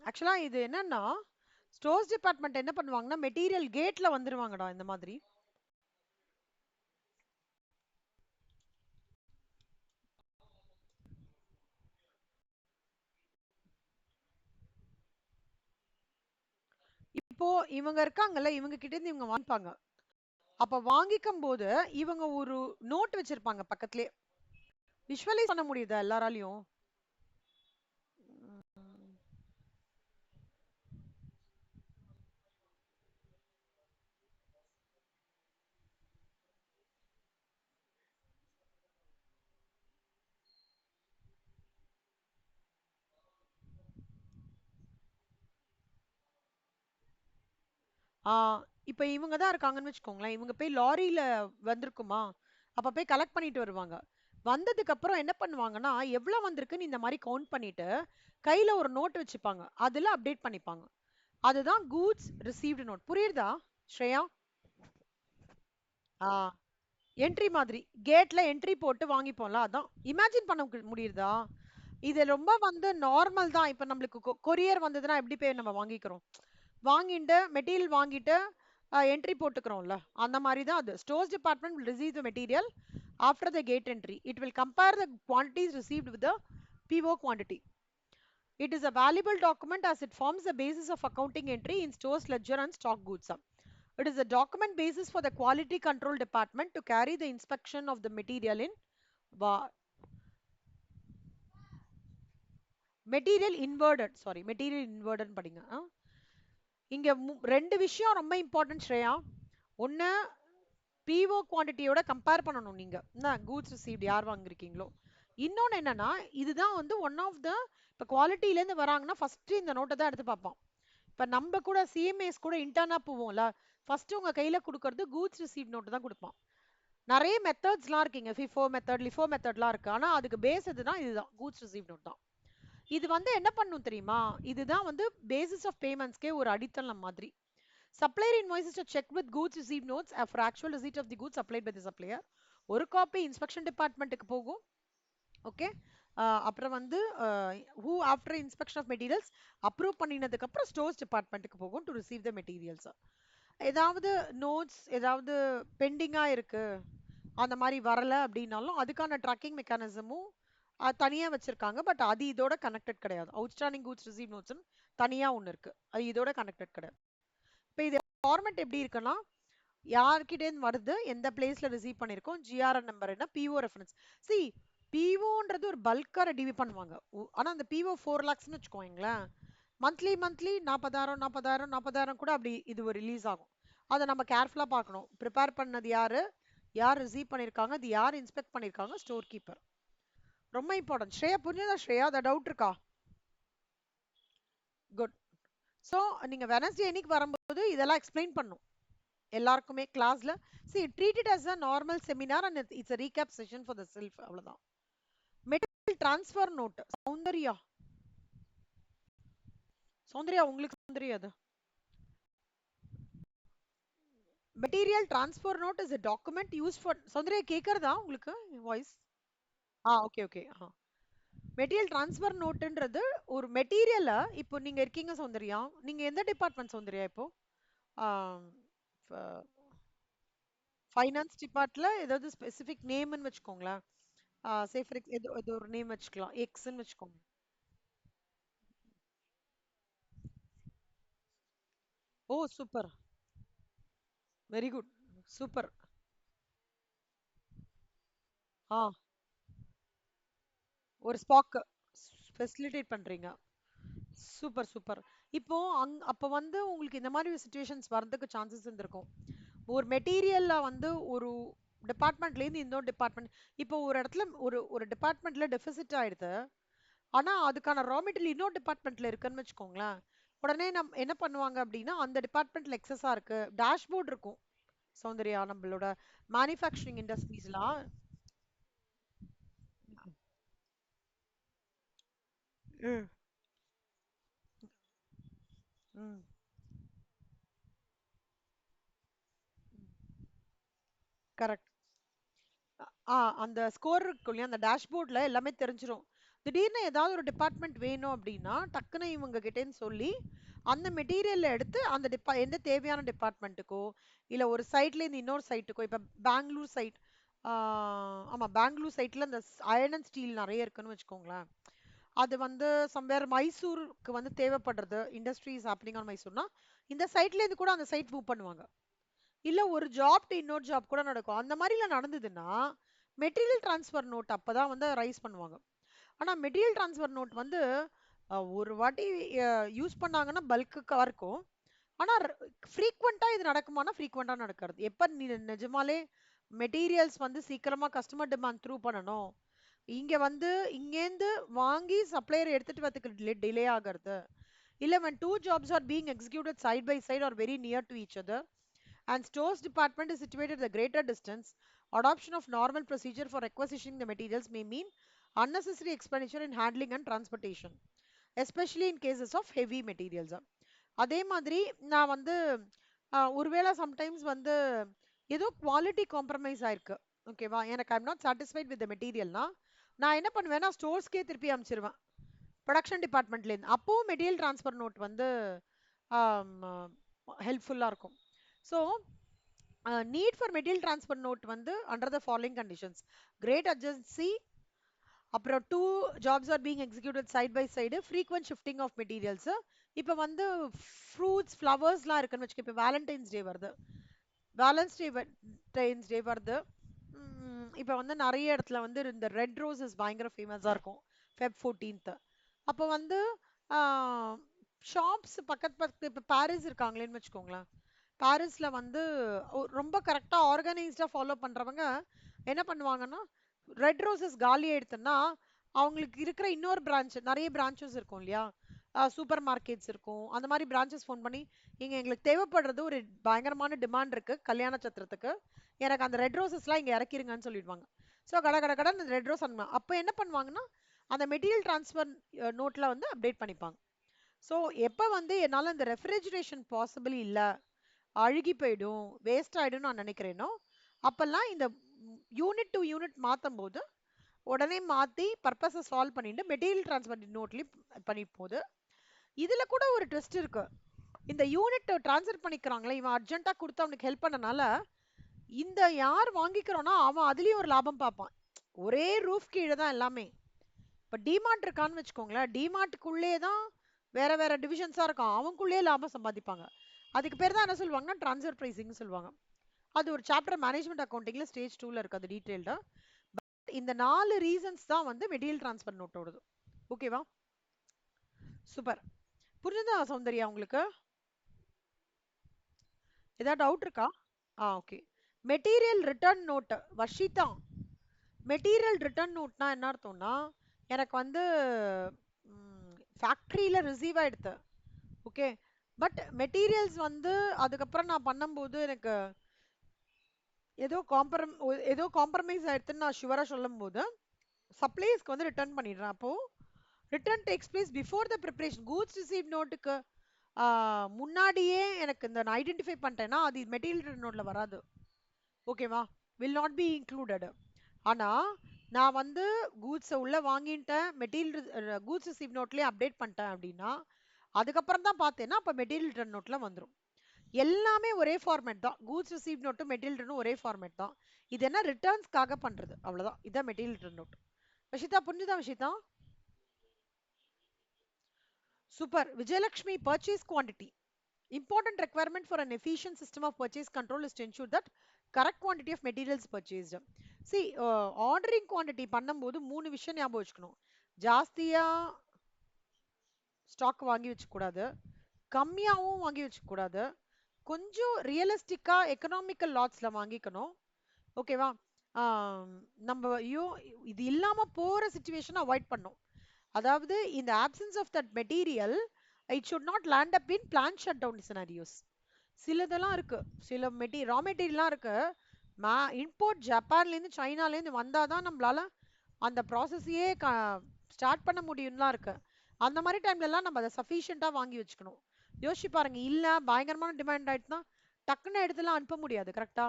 Speaker 1: ஆக்சுவலா இது என்னன்னா, ஸ்டோர்ஸ் டிபார்ட்மெண்ட் என்ன பண்ணுவாங்கன்னா மெட்டீரியல் கேட்ல வந்துருவாங்கடா இந்த மாதிரி. இப்போ இவங்க இருக்காங்கல்ல, இவங்க கிட்ட இருந்து இவங்க வாங்கிப்பாங்க. அப்ப வாங்கிக்கும் போது இவங்க ஒரு நோட் வச்சிருப்பாங்க பக்கத்துலயே. விஷுவலைஸ் பண்ண முடியுதா எல்லாராலையும்? ஆ, இப்ப இவங்க தான் இருக்காங்கன்னு வச்சுக்கோங்களேன். இவங்க போய் லாரியில வந்திருக்குமா? அப்ப போய் கலெக்ட் பண்ணிட்டு வருவாங்க. வந்ததுக்கு அப்புறம் என்ன பண்ணுவாங்கன்னா, எவ்வளவு வந்திருக்குன்னு இந்த மாரி கவுண்ட் பண்ணிட்டு, கையில ஒரு நோட் வச்சுப்பாங்க. அதுல அப்டேட் பண்ணிப்பாங்க. அதுதான் கூட்ஸ் ரிசீவ்டு நோட். புரியுதா ஸ்ரேயா? ஆ, என்ட்ரி மாதிரி. கேட்ல என்ட்ரி போட்டு வாங்கிப்போம்ல அதான். இமேஜின் பண்ண முடியுதா? இது ரொம்ப வந்து நார்மல் தான். இப்ப நம்மளுக்கு கொரியர் வந்ததுன்னா எப்படி போய் நம்ம வாங்கிக்கிறோம்? வாங்கிட்டு மெட்டீரியல் வாங்கிட்டு என்ட்ரி போட்டுக்கிறோம்ல, அந்த மாதிரி தான் அது. Stores department will receive the material after the gate entry. It will compare the quantities received with the PO quantity. It is a valuable document as it forms the basis of accounting entry in stores ledger and stock goods. It is a document basis for the quality control department to carry the inspection of the material in material inverted. Sorry, material inverted படிங்க. இங்க ரெண்டு விஷயம் ரொம்ப important Shreya. ஒன்னு PO குவான்டிட்டியோட compare பண்ணணும் நீங்க. என்ன goods received யார் வாங்கிருக்கீங்களோ. இன்னொன்னு என்னன்னா, இதுதான் வந்து ஒன் ஆஃப் த இப்ப குவாலிட்டில இருந்து வராங்கன்னா ஃபர்ஸ்ட் இந்த நோட்டை தான் எடுத்து பார்ப்பான். இப்ப நம்ம கூட சிஎம்ஏஸ் கூட இன்டர்னா போவோம்ல, ஃபர்ஸ்ட் உங்க கையில கொடுக்கறது கூட்ஸ் ரிசீவ்ட் நோட்டு தான் கொடுப்பான். நிறைய மெத்தட்ஸ்லாம் இருக்குங்க, ஃபிஃபோ மெத்தட், லிஃபோ மெத்தட்லாம் இருக்கு. ஆனா அதுக்கு பேஸ் இதுதான், இதுதான் கூட்ஸ் ரிசீவ்ட் நோட் தான். இது வந்து என்ன பண்ணும் தெரியுமா? இதுதான் வந்து பேசிஸ் ஆஃப் பேமெண்ட்ஸ்க்கே ஒரு அடித்தளம் மாதிரி. Supplier invoices to check with goods received notes for actual receipt of the goods supplied by the supplier. ஒரு காப்பி இன்ஸ்பெக்ஷன் டிபார்ட்மெண்ட்டுக்கு போகும். ஓகே. அப்புறம் வந்து who after inspection of materials approve பண்ணினதுக்கு அப்புறம் ஸ்டோர்ஸ் டிபார்ட்மெண்ட்டுக்கு போகும் டு ரிசீவ் த மெட்டீரியல்ஸ். ஏதாவது நோட்ஸ் ஏதாவது பெண்டிங்கா இருக்கு, அந்த மாதிரி வரல அப்படின்னாலும் அதுக்கான ட்ராக்கிங் மெக்கானிசமும் தனியா வச்சிருக்காங்க. பட் அது இதோட கனெக்டட் கிடையாது. அவுட்ஸ்டாண்டிங் கூட்ஸ் ரிசீவ் நோட்ஸ் தனியா ஒன்று இருக்கு, அது இதோட கனெக்டட் கிடையாது. இப்போ இது ஃபார்மேட் எப்படி இருக்குன்னா, யார்கிட்டேருந்து வருது, எந்த பிளேஸ்ல ரிசீவ் பண்ணிருக்கோம், ஜிஆர்என் நம்பர் என்ன, பிஓ ரெஃபரன்ஸ். சி பிஓன்றது ஒரு பல்கா ரெடி பண்ணுவாங்க. ஆனா அந்த பிஓ 4 லேக்ஸ்னு வச்சுக்கோங்களேன், மந்த்லி மந்த்லி 40,000 40,000 40,000 கூட அப்படி இது ஒரு ரிலீஸ் ஆகும். அதை நம்ம கேர்ஃபுல்லா பார்க்கணும். ப்ரிப்பேர் பண்ணது யாரு, யார் ரிசீவ் பண்ணிருக்காங்க, அது யார் இன்ஸ்பெக்ட் பண்ணிருக்காங்க, ஸ்டோர் கீப்பர். ரொம்ப இம்பார்ட்டன்ட். ஸ்ரேயா புரிஞ்சதா? ஸ்ரேயா அதை டவுட் இருக்கா? குட். ஸோ நீங்க வெனஸ்டே அன்னைக்கு வரும்போது இதெல்லாம் எக்ஸ்பிளைன் பண்ணும் எல்லாருக்குமே கிளாஸ்ல. see treat it as a normal seminar and it's a recap session for the self. அவ்வளவுதான். Material transfer note. Soundarya, Soundarya உங்களுக்கு சௌந்தர்யா அது. Material transfer note is a document used for. Soundarya கேக்குறதா உங்களுக்கு voice? Okay okay. Material transfer நோட்ன்றது ஒரு மெட்டீரியல்ல, இப்போ நீங்க இருக்கீங்க சௌந்தர்யா, நீங்க எந்த டிபார்ட்மெண்ட் சௌந்தர்யா இப்போ? ஃபைனான்ஸ் டிபார்ட்ல ஏதாவது ஸ்பெசிபிக் நேம்னு வச்சுக்கோங்களேன். சே ஃபார் ஏதோ ஏதோ ஒரு நேம் வச்சுக்கலாம், எக்ஸ்ன்னு வச்சுக்கோங்க. ஓ சூப்பர், வெரி குட், சூப்பர். ஆ ஒரு ஸ்பாக் ஃபெசிலிட்டேட் பண்றீங்க. Super super. இப்போ அப்ப வந்து உங்களுக்கு இந்த மாதிரி சிச்சுவேஷன்ஸ் வரதுக்கு சான்சஸ் இருந்திருக்கும். ஒரு மெட்டீரியல்ல வந்து ஒரு டிபார்ட்மெண்ட்ல இருந்து இன்னொரு டிபார்ட்மெண்ட், இப்போ ஒரு இடத்துல ஒரு ஒரு டிபார்ட்மெண்ட்ல டெபிசிட் ஆயிடுது, ஆனா அதுக்கான ரா மெட்டீரியல் இன்னொரு டிபார்ட்மெண்ட்ல இருக்குன்னு வச்சுக்கோங்களேன். உடனே நம்ம என்ன பண்ணுவாங்க அப்படின்னா, அந்த டிபார்ட்மெண்ட்ல எக்ஸஸா இருக்கு, டேஷ்போர்ட் இருக்கும் சௌந்தர்யா நம்மளோட மேனுஃபேக்சரிங் இண்டஸ்ட்ரீஸ்லாம். ம் ம் கரெக்ட். அந்த ஸ்கோர் இருக்கும் இல்லையா, அந்த டேஷ்போர்ட்ல எல்லாமே தெரிஞ்சிரும். திடீர்னு ஏதாவது ஒரு டிபார்ட்மெண்ட் வேணும் அப்படின்னா டக்குன்னு இவங்க கிட்டேன்னு சொல்லி அந்த மெட்டீரியல்ல எடுத்து அந்த எந்த தேவையான டிபார்ட்மெண்ட்டுக்கோ இல்ல ஒரு சைட்ல இருந்து இன்னொரு சைட்டுக்கோ, இப்ப பெங்களூர் சைட், ஆமா பெங்களூர் சைட்ல இந்த அயர்ன் அண்ட் ஸ்டீல் நிறைய இருக்குன்னு வச்சுக்கோங்களேன். அது வந்து சம்வேர் மைசூருக்கு வந்து தேவைப்படுறது, இண்டஸ்ட்ரீஸ் ஹேப்பனிங் ஆன் மைசூர்னா இந்த சைட்ல இருந்து கூட அந்த சைட் மூவ் பண்ணுவாங்க. இல்ல ஒரு ஜாப் டு இன்னொரு ஜாப் கூட நடக்கும். அந்த மாதிரிலாம் நடந்ததுன்னா மெட்டீரியல் ட்ரான்ஸ்ஃபர் நோட் அப்பதான் வந்து ரைஸ் பண்ணுவாங்க. ஆனா மெட்டீரியல் ட்ரான்ஸ்ஃபர் நோட் வந்து ஒரு வாட்டி யூஸ் பண்ணாங்கன்னா பல்க்குக்கா இருக்கும். ஆனா ஃப்ரீக்வெண்டா இது நடக்குமானா ஃப்ரீக்வெண்டா நடக்கிறது. எப்ப நீ நிஜமாலே மெட்டீரியல்ஸ் வந்து சீக்கிரமா கஸ்டமர் டிமாண்ட் த்ரூ பண்ணணும், இங்க வந்து இங்கேருந்து வாங்கி சப்ளையர் எடுத்துட்டு வரதுக்கு டிலே ஆகிறது, இல்ல when two jobs are being executed side by side or very near to each other and stores department is situated at a greater distance, adoption of normal procedure for requisitioning the materials may mean unnecessary expenditure in handling and transportation, especially in cases of heavy materials. அதே மாதிரி நான் வந்து ஒருவேளை sometimes வந்து ஏதோ quality compromise ஆயிருக்கு, ஓகேவா, எனக்கு ஐம் நாட் சாட்டிஸ்ஃபைட் வித் மெட்டீரியல்னா நான் என்ன பண்ணுவேன்னா ஸ்டோர்ஸ்க்கே திருப்பி அனுப்பிச்சிருவேன் ப்ரொடக்ஷன் டிபார்ட்மெண்ட்லேருந்து. அப்போவும் மெட்டீரியல் ட்ரான்ஸ்ஃபர் நோட் வந்து ஹெல்ப்ஃபுல்லாக இருக்கும். So need for material transfer note வந்து under the following conditions: great urgency, அப்புறம் two jobs are being executed side by side, frequent shifting of materials. இப்போ வந்து ஃப்ரூட்ஸ் ஃப்ளவர்ஸ்லாம் இருக்குன்னு வச்சுக்க, இப்போ வேலண்டைன்ஸ் டே வருது, வேலண்டைன்ஸ் டே வருது. இப்போ வந்து நிறைய இடத்துல வந்து இந்த ரெட் ரோசஸ் பயங்கர ஃபேமஸாக இருக்கும் ஃபெப் 14th. அப்போ வந்து ஷாப்ஸ் பக்கத்து பக்கத்து இப்போ பாரிஸ் இருக்காங்களேன்னு வச்சுக்கோங்களேன், பாரிஸ்ல வந்து ரொம்ப கரெக்டா ஆர்கனைஸ்டா ஃபாலோ பண்றவங்க என்ன பண்ணுவாங்கன்னா, ரெட் ரோசஸ் காலி ஆயிடுத்துன்னா, அவங்களுக்கு இருக்கிற இன்னொரு பிரான்ச் நெறைய பிரான்ச்சஸ் இருக்கும் இல்லையா? சூப்பர் மார்க்கெட்ஸ் இருக்கும். அந்த மாரி பிரான்ச்சஸ் ஃபோன் பண்ணி, "இங்க எங்களுக்கு தேவைப்படுறது ஒரு பயங்கரமான டிமாண்ட் இருக்கு கல்யாண சத்திரத்துக்கு. எனக்கு அந்த ரெட் ரோசஸ்லாம் இங்க இறக்கிருங்கன்னு" சொல்லிடுவாங்க. ஸோ கட கட கடன்னு அந்த ரெட் ரோஸ் அப்ப என்ன பண்ணுவாங்கன்னா, அந்த மெட்டீரியல் ட்ரான்ஸ்ஃபர் நோட்ல வந்து அப்டேட் பண்ணிப்பாங்க. ஸோ எப்ப வந்து என்னால இந்த ரெஃப்ரிஜரேஷன் பாசிபிள் இல்ல, அழுகி போயிடும், வேஸ்ட் ஆயிடும்னு நான் நினைக்கிறேனோ, அப்பல்லாம் இந்த யூனிட் டு யூனிட் மாத்தும்போது, உடனே மாத்தி பர்ப்பஸ சால்வ் பண்ணிட்டு மெட்டீரியல் ட்ரான்ஸ்ஃபர் நோட்லயும் பண்ணிட்டு போது. இதுல கூட ஒரு ட்விஸ்ட் இருக்கு. இந்த யூனிட் ட்ரான்ஸ்ஃபர் பண்ணிக்கிறாங்களே, இவன் அர்ஜென்ட்டா குடுத்து அவனுக்கு ஹெல்ப் பண்ணனால, இந்த யார் வாங்கிக்கிறானோ அவன் அதுலயும் ஒரு லாபம் பார்ப்பான். ஒரே ரூஃப் கீழ தான் எல்லாமே. இப்ப டிமார்ட் இருக்கான்னு வச்சுக்கோங்களேன். டிமார்ட்டுக்குள்ளேயே தான் வேற வேற டிவிஷன்ஸா இருக்கும். அவனுக்குள்ளேயே லாபம் சம்பாதிப்பாங்க. அதுக்கு பேர் தான் என்ன சொல்லுவாங்கன்னா, ட்ரான்ஸ்ஃபர் பிரைசிங்ன்னு சொல்லுவாங்க. அது ஒரு சாப்டர் மேனேஜ்மென்ட் அக்கவுண்டிங்ல ஸ்டேஜ் 2ல இருக்கு அது டீடைல்டா. இந்த 4 ரீசன்ஸ் தான் வந்து மெட்டீரியல் ட்ரான்ஸ்ஃபர் நோட்டோடது. ஓகேவா? சூப்பர். புரிஞ்சுதா சௌந்தர்யா உங்களுக்கு? ஏதாவது டவுட் இருக்கா? Okay. Material return note Varshitha. Material return நோட்னா என்ன அர்த்தம்னா, எனக்கு வந்து ஃபேக்டரியில ரிசீவ் ஆயிடுத்து. ஓகே. பட் மெட்டீரியல்ஸ் வந்து அதுக்கப்புறம் நான் பண்ணும்போது எனக்கு ஏதோ காம்ப்ரமைஸ் ஆயிடுதுன்னு நான் ஷுவரா சொல்லும்போது, சப்ளைஸ்க்கு வந்து ரிட்டர்ன் பண்ணிடுறேன். அப்போ return takes place before the preparation. Goods receive நோட்டுக்கு முன்னாடியே எனக்கு இந்த நான் ஐடென்டிஃபை பண்ணிட்டேன்னா, அது மெட்டீரியல் ரிட்டர்ன் நோட்ல வராது. ஓகேவா? Will not be included. ஆனா நான் வந்து கூட்ஸ உள்ள வாங்கிட்டேன், மெட்டீரியல் கூட்ஸ் ரிசீவ் நோட்லயே அப்டேட் பண்ணிட்டேன் அப்படின்னா, அதுக்கப்புறம் தான் பார்த்தேன்னா, அப்ப மெட்டீரியல் ரிட்டர்ன் நோட்ல வந்துரும். எல்லாமே ஒரே ஃபார்மேட் தான். கூட்ஸ் ரிசீவ் நோட்டும் மெட்டீரியல் ரிட்டர்னும் ஒரே ஃபார்மேட் தான். இது என்ன ரிட்டர்ன்ஸ்க்காக பண்றது. அவ்வளவுதான். இதான் மெட்டீரியல் ரிட்டர்ன் நோட். விஷிதா புரிஞ்சுதா Vishitha? Super. Vijayalakshmi purchase quantity. Important requirement for an efficient system of purchase control is to ensure that correct quantity of materials purchased. See, ordering quantity பண்ணும்போது 3 விஷயம் ஞாபகம் வச்சுக்கணும். ஜாஸ்தியா ஸ்டாக் வாங்கி வச்சுக்க கூடாது. கம்மியாவும் வாங்கி வச்சுக்க கூடாது. கொஞ்சம் ரியலிஸ்டிக்கா எக்கனாமிக்கல் லாட்ஸ்ல வாங்கிக்கணும். ஓகேவா? ஆம், நம்ம ஐயோ இது இல்லாம போற சிச்சுவேஷன் அவாய்ட் பண்ணும். அதாவது இந்த options of that material it should not land up in plan shut down scenarios. சிலதெல்லாம் இருக்கு. சில ரா மெட்டீரியல்லாம் இருக்கு. இம்போர்ட் ஜப்பான்லேருந்து சைனாலேருந்து வந்தாதான் நம்மளால அந்த ப்ராசஸையே ஸ்டார்ட் பண்ண முடியும்லாம் இருக்கு. அந்த மாதிரி டைம்லலாம் நம்ம அதை சஃபிஷியண்டா வாங்கி வச்சுக்கணும். யோசிச்சு பாருங்க. இல்ல பயங்கரமான டிமாண்ட் ஆயிடுச்சுன்னா டக்குன்னு எடுத்துலாம் அனுப்ப முடியாது. கரெக்டா?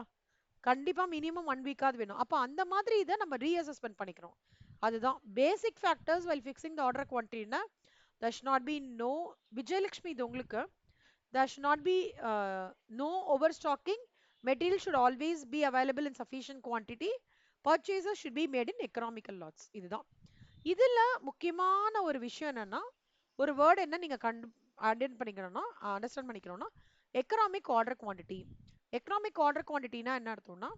Speaker 1: கண்டிப்பா மினிமம் 1 வீக்காவது வேணும். அப்ப அந்த மாதிரி இதை நம்ம ரீஅசஸ்மெண்ட் பண்ணிக்கணும். அதுதான் basic factors while fixing the order குவான்டிட்டினா there should not be no Vijayalakshmi இது உங்களுக்கு there should not be no overstocking. Material should always be available in sufficient quantity. Purchases should be made in economical lots. இதுதான். இதுல முக்கியமான ஒரு விஷயம் என்னன்னா, ஒரு வேர்ட் என்ன நீங்க பண்ணிக்கணும்னா அண்டர்ஸ்டாண்ட் பண்ணிக்கணும்னா economic order quantity. Economic order குவான்டிட்டினா என்ன அர்த்தம்னா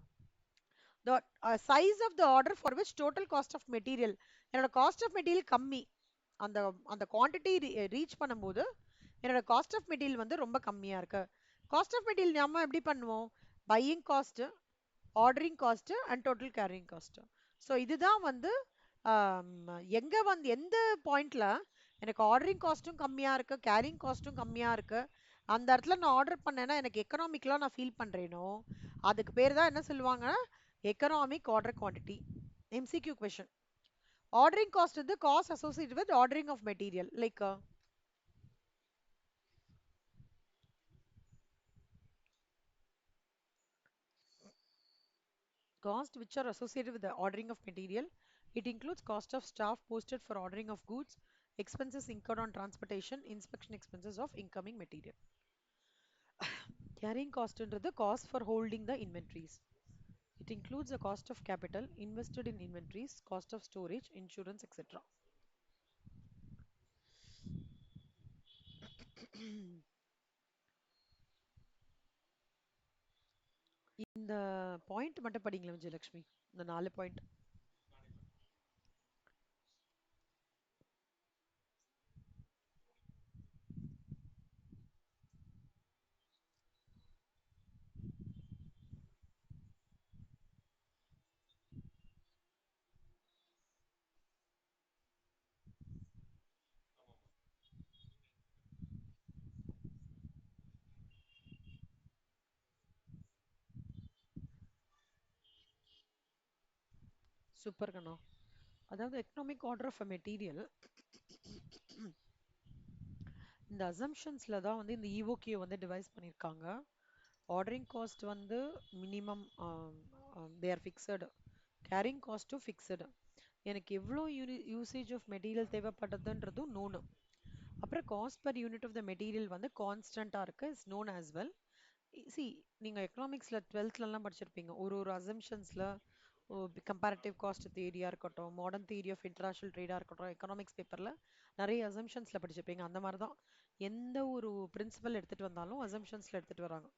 Speaker 1: the size of the order for which total cost of material என்னோட காஸ்ட் ஆஃப் மெட்டீரியல் கம்மி. அந்த அந்த குவான்டிட்டி ரீச் பண்ணும்போது என்னோட காஸ்ட் ஆஃப் மெட்டீரியல் வந்து ரொம்ப கம்மியா இருக்கு. காஸ்ட் ஆஃப் மெட்டீரியல் நம்ம எப்படி பண்ணுவோம்? Buying cost, ordering cost and total carrying cost. So இதுதான் வந்து எங்க வந்து எந்த பாயிண்ட்ல எனக்கு ஆர்டரிங் காஸ்ட்டும் கம்மியா இருக்கு, கேரிங் காஸ்ட்டும் கம்மியா இருக்கு, அந்த இடத்துல நான் ஆர்டர் பண்ணேன்னா எனக்கு எக்கனாமிக்கலா நான் ஃபீல் பண்றேனோ அதுக்கு பேர் தான் என்ன சொல்லுவாங்க? Economic order quantity. MCQ question. Ordering cost வந்து cost associated with ordering of material like costs which are associated with the ordering of material. It includes cost of staff posted for ordering of goods, expenses incurred on transportation, inspection expenses of incoming material. Carrying cost the cost for holding the inventories. It includes the cost of capital invested in inventories, cost of storage, insurance, etc. இந்த point மட்டும் படிங்களேன் விஜயலட்சுமி. இந்த 4 point. Super கண்ணா. அதாவது economic order of a material, இந்த அசம்ஷன்ஸ்ல தான் வந்து இந்த இஓகியூ வந்து டிவைஸ் பண்ணியிருக்காங்க. ஆர்டரிங் காஸ்ட் வந்து minimum they are fixed. Carrying காஸ்ட்டும் ஃபிக்ஸடு. எனக்கு எவ்வளோ யூசேஜ் ஆஃப் மெட்டீரியல் தேவைப்படுதுன்றதும் நோனு. அப்புறம் cost per unit of the material வந்து கான்ஸ்டண்ட்டாக இருக்கு, is known as well. See, நீங்கள் எக்கனாமிக்ஸில் டுவெல்த்லலாம் படிச்சிருப்பீங்க. ஒரு ஒரு அசம்ஷன்ஸில் கம்பேரிட்டிவ் காஸ்ட் தியரியாக இருக்கட்டும், மாடர்ன் தியரி ஆஃப் இன்டர்நேஷனல் ட்ரேடாக இருக்கட்டும், எக்கனாமிக்ஸ் பேப்பரில் நிறைய அசம்ஷன்ஸில் படிச்சிருப்பீங்க. அந்த மாதிரி தான் எந்த ஒரு பிரின்சிபல் எடுத்துகிட்டு வந்தாலும் அசம்ஷன்ஸில் எடுத்துகிட்டு வராங்க.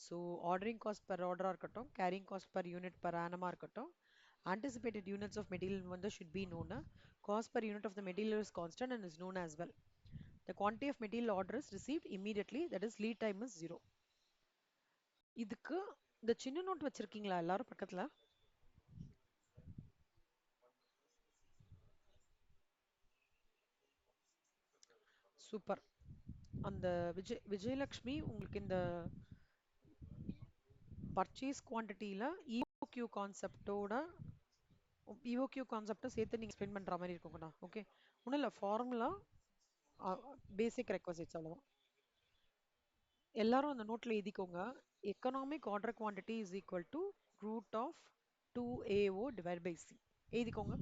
Speaker 1: ஸோ ஆர்டரிங் காஸ்ட் பர் ஆர்டராக இருக்கட்டும், carrying cost per unit per ஆனமாக இருக்கட்டும், anticipated units of material வந்து should be known. Cost per unit of the material is constant and is known as well. The quantity of material order is received immediately, that is lead time is 0. இதுக்கு இந்த சின்ன note வச்சிருக்கீங்களா எல்லாரும் பக்கத்துல? Super. அந்த விஜயலக்ஷ்மி உங்களுக்கு இந்த purchase குவான்டிட்டியில EOQ கான்செப்டோட EOQ கான்செப்டை சேர்த்து நீங்க எக்ஸ்பிளைன் பண்ற மாதிரி இருக்குங்கண்ணா. ஓகே, ஒன்றும் இல்லை, ஃபார்முலா பேசிக் ரெக்வசிட்ஸ் அவ்வளோதான். எல்லாரும் அந்த நோட்ல எழுதிக்கோங்க. Economic order quantity is equal to root of 2AO divide by C. எழுதிக்கோங்க.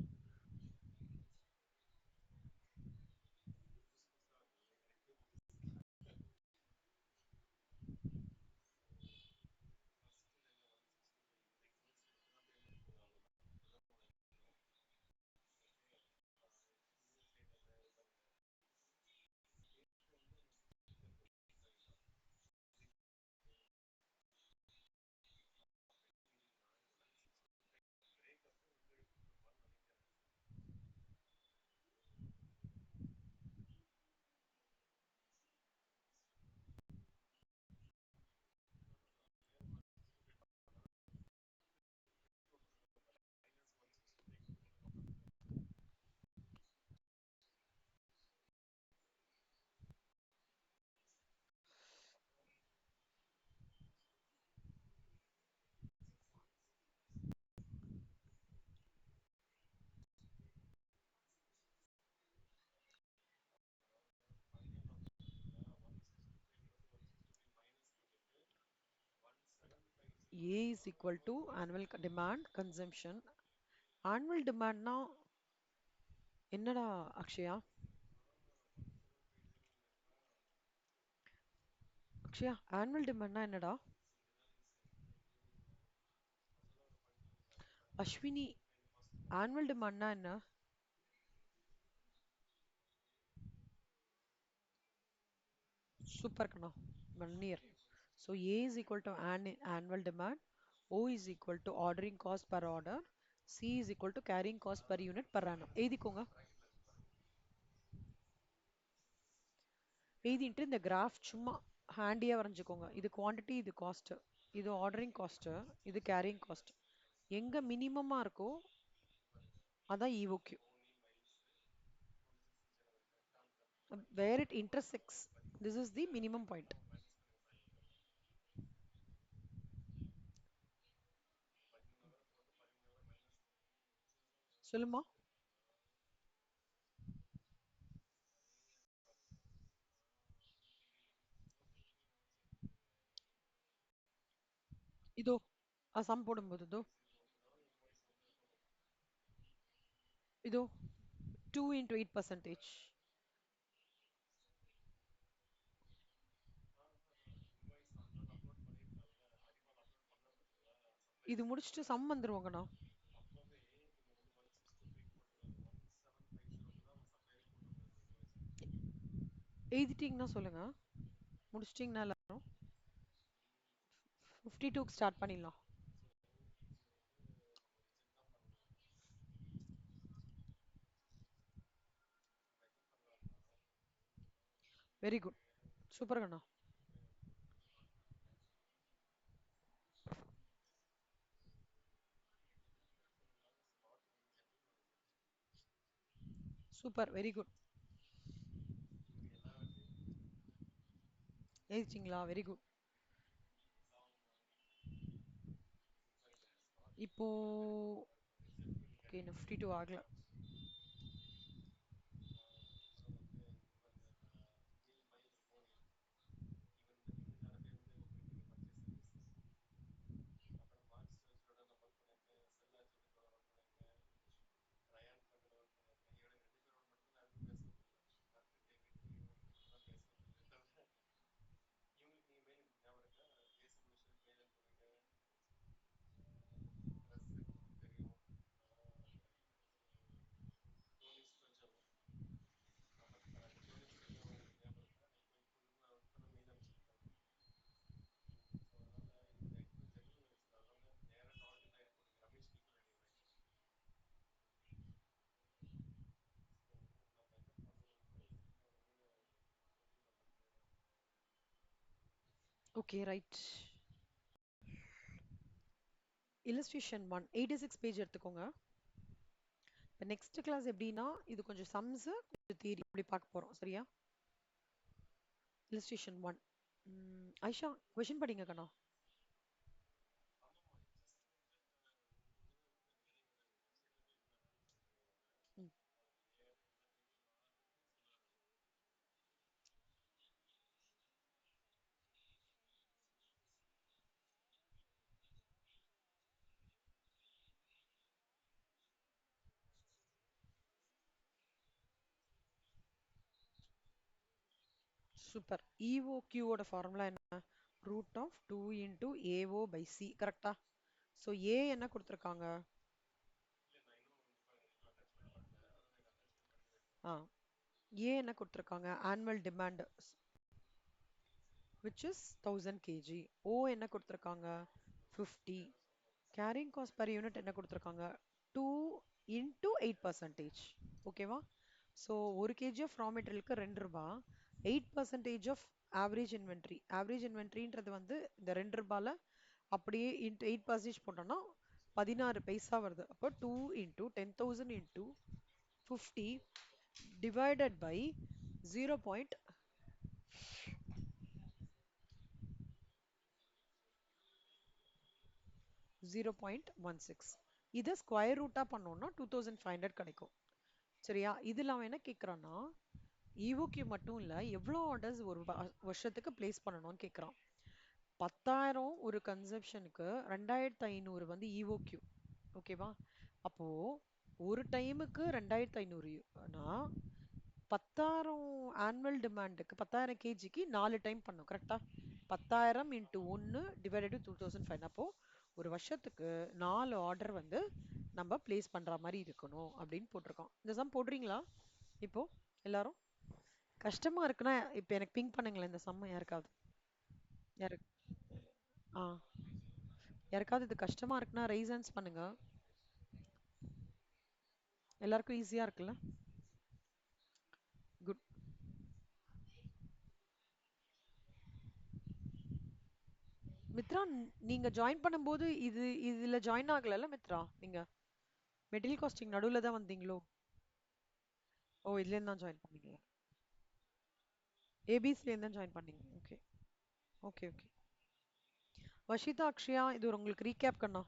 Speaker 1: A is equal to annual demand consumption. Annual demandனா என்னடா அக்ஷயா? அக்ஷயா, ஆனுவல் டிமாண்ட்னா என்னடா? அஸ்வினி, ஆனுவல் டிமாண்ட்னா என்ன? Super Kanna. 1 year. So A is equal to annual demand, O is equal to ordering cost per order, C is equal to carrying cost per unit per annum. எழுதிக்கோங்க. எழுதிட்டு இந்த graph சும்மா ஹேண்டியா வரைஞ்சுக்கோங்க. இது quantity, இது cost, இது ordering cost, இது carrying cost. எங்க மினிமமா இருக்கோ அதான் EOQ. Where it intersects, this is the minimum point. சொல்லுமா. இதோ சம் போடும்போது இதோ 2 into 8%. இது முடிச்சுட்டு சம் வந்துருவாங்கண்ணா. எழுதிட்டீங்கன்னா சொல்லுங்க. முடிச்சிட்டிங்கன்னா எல்லாரும் 52க்கு ஸ்டார்ட் பண்ணிடலாம். Very good. சூப்பர் கண்ணா. Super, very good. எழுதிச்சிங்களா? Very good. இப்போ ஓகே நிஃப்டி டூ ஆகல. Okay right. இல்லஸ்ட்ரேஷன் 1 86 பேஜ் எடுத்துக்கோங்க. இப்போ நெக்ஸ்ட் கிளாஸ் எப்படின்னா இது கொஞ்சம் சம்ஸ் கொஞ்சம் தியரி இப்படி பார்க்க போறோம் சரியா? illustration 1. ஐஷா கொஷின் படிங்க கண்ணா. ம். சூப்பர். EOQ ஓட ஃபார்முலா என்ன? Root of 2 into AO by C correct? So A என்ன கொடுத்துருக்காங்க? ஆ ஏ என்ன கொடுத்துருக்காங்க? Annual demand which is 1000 kg. O என்ன கொடுத்துருக்காங்க? 50. கேரிங் காஸ்ட் per யூனிட் என்ன கொடுத்துருக்காங்க? 2 இன்டூ 8%. ஓகேவா? ஸோ ஒரு கேஜி ஆஃப் ரா மெட்டீரியலுக்கு 2 ரூபா. 8% ஆஃப் ஆவரேஜ் இன்வென்ட்ரி. ஆவரேஜ் இன்வென்ட்ரின்றது வந்து இந்த 2 ரூபால அப்படியே இன்ட்டு 8% போட்டோம்னா 16 பைசா வருது. அப்போ 2 இன்டூ 10,000 இன்டூ 50 டிவைடட் பை 0.16. இதை ஸ்கொயர் ரூட்டாக பண்ணோம்னா 2500 கிடைக்கும் சரியா? இதில் அவன் என்ன கேட்குறான்னா இஓக்யூ மட்டும் இல்லை எவ்வளோ ஆர்டர்ஸ் ஒரு வருஷத்துக்கு பிளேஸ் பண்ணணும்னு கேட்குறான். 10,000 ஒரு கன்சப்ஷனுக்கு 2,500 வந்து இஓக்யூ. ஓகேவா? அப்போ ஒரு டைமுக்கு 2,500னா 10,000 ஆனுவல் டிமாண்டுக்கு 10,000 கேஜிக்கு 4 டைம் பண்ணும் கரெக்டா? 10,000 இன்ட்டு 1 டிவைடட் 2,500. அப்போ ஒரு வருஷத்துக்கு 4 ஆர்டர் வந்து நம்ம பிளேஸ் பண்ற மாதிரி இருக்கணும் அப்படின்னு போட்டிருக்கோம். இந்த சம் போடுறீங்களா இப்போ எல்லாரும்? கஷ்டமா இருக்குன்னா இப்போ எனக்கு பிங்க் பண்ணுங்களேன் இந்த சம் யாருக்காவது. யாரு? ஆ யாருக்காவது இது கஷ்டமா இருக்குன்னா ரைசன்ஸ் பண்ணுங்க. எல்லாருக்கும் ஈஸியா இருக்குல்ல? குட். மித்ரா நீங்க ஜாயின் பண்ணும்போது இதுல ஜாயின் ஆகலல்ல மித்ரா? நீங்க மெட்டீரியல் காஸ்டிங் நடுவுல தான் வந்தீங்களோ? ஓ இதுல இருந்து தான் ஜாயின் பண்ணீங்க. ஏபிசில இருந்து தான் ஜாயின் பண்ணீங்க. Okay okay okay. Vashitha Akshaya இது ஒரு உங்களுக்கு ரீகேப் கண்ணா.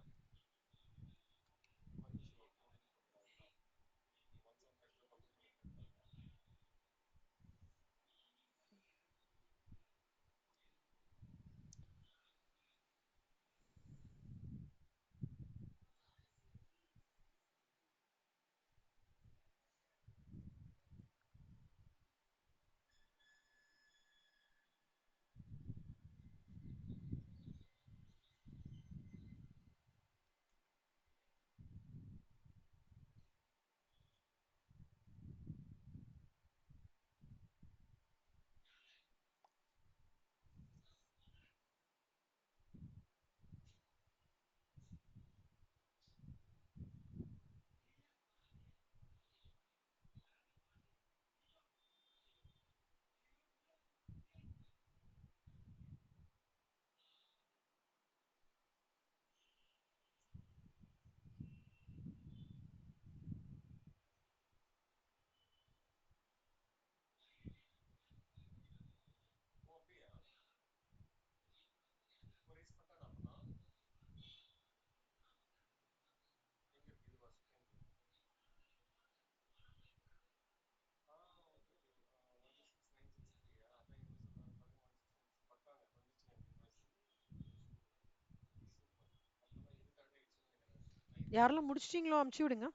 Speaker 1: யாரெல்லாம் முடிச்சிட்டீங்களோ அமுச்சு விடுங்க.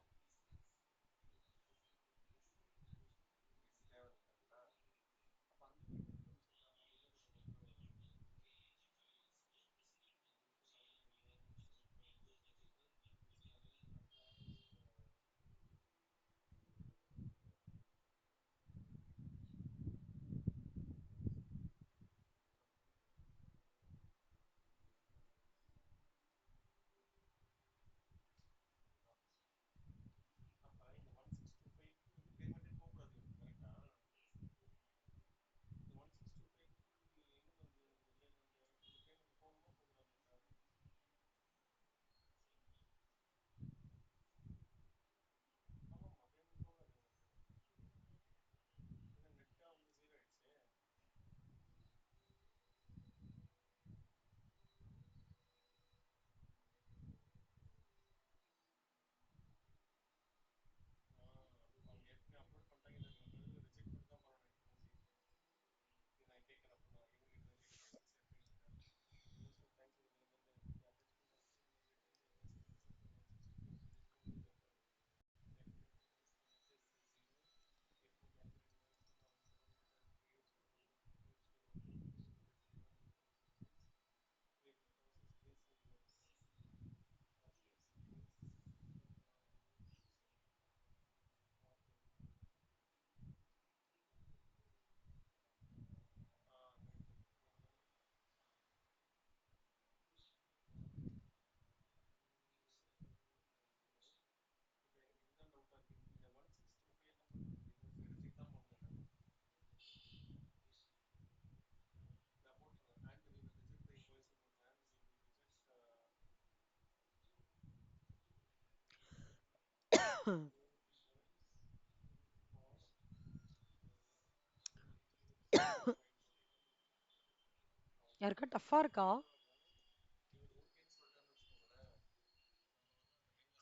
Speaker 1: யாருக்கா டஃப்பா இருக்கா?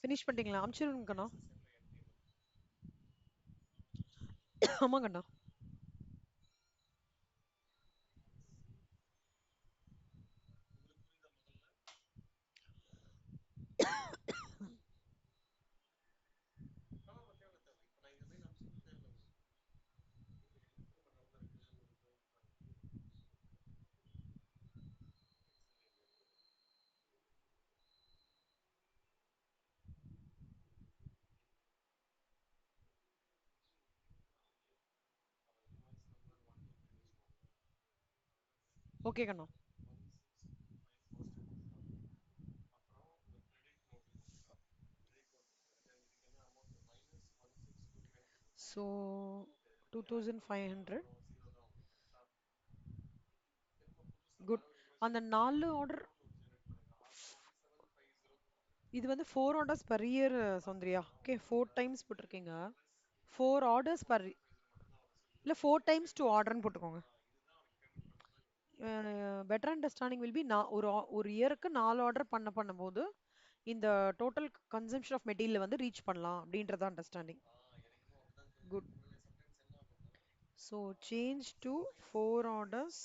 Speaker 1: ஃபினிஷ் பண்ணிட்டீங்களா? அமுச்சிருங்கண்ணா. ஆமாங்கண்ணா. ஓகே கண்ணா. ஸோ 2500. குட். அந்த 4 ஆர்டர் இது வந்து 4 orders per year Soundarya. Okay 4 times போட்டிருக்கீங்க. 4 ஆர்டர்ஸ் பர் இல்ல 4 டைம்ஸ் டு ஆர்டர்னு போட்டுக்கோங்க. பெட்டர் அண்டர்ஸ்டாண்டிங் வில் பி நான் ஒரு இயருக்கு 4 ஆர்டர் பண்ணும்போது இந்த டோட்டல் கன்சம்ஷன் ஆஃப் மெட்டீரியல் வந்து ரீச் பண்ணலாம் அப்படின்றத understanding. Good. So change to 4 orders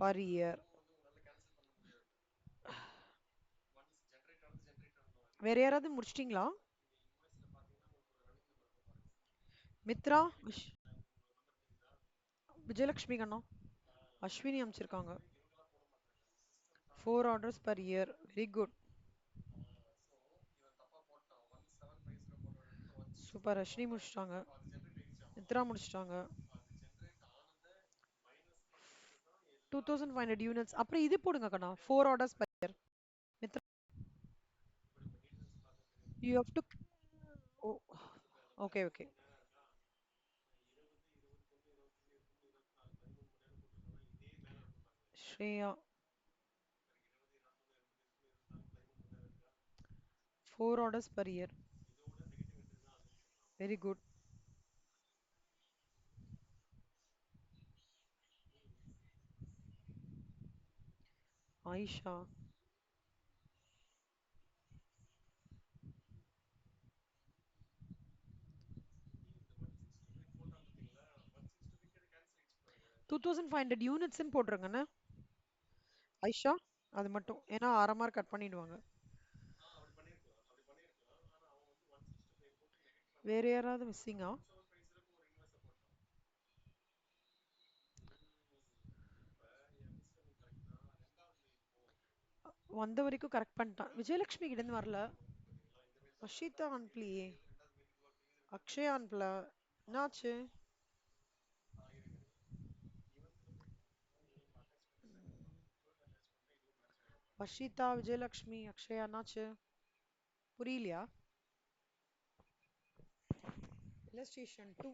Speaker 1: per year. வேற யாராவது முடிச்சிட்டீங்களா? மித்ரா, விஜயலட்சுமி கண்ணா, அஸ்வினி அமைச்சிருக்காங்க. 4 orders per year. Very good. Super. Rashni முடிச்சிட்டாங்க. மித்ரா முடிச்சிட்டாங்க. 2500 யூனிட்ஸ். அப்புறம் இது போடுங்க கண்ணா, 4 orders per year. Mitra, you have to. Oh, okay okay. Shreya, 4 orders per year. Very good. Ayesha, 2500 யூனிட்ஸ்ன்னு போட்டுருங்கண்ணே. ஆயிஷா, அது மட்டும். ஏன்னா 1/2 மார்க் கட் பண்ணிடுவாங்க. வேற யாராவது மிஸ்ஸிங்கா? வந்த வரைக்கும் கரெக்ட் பண்ணிட்டான். விஜயலட்சுமி கிட்ட இருந்து வரல. அஷிதா அனுப்பலையே. அக்ஷயா அனுப்பல. என்னாச்சு? வர்ஷிதா, விஜயலக்ஷ்மி, அக்ஷயா என்னாச்சு? புரியலையா? Illustration 2.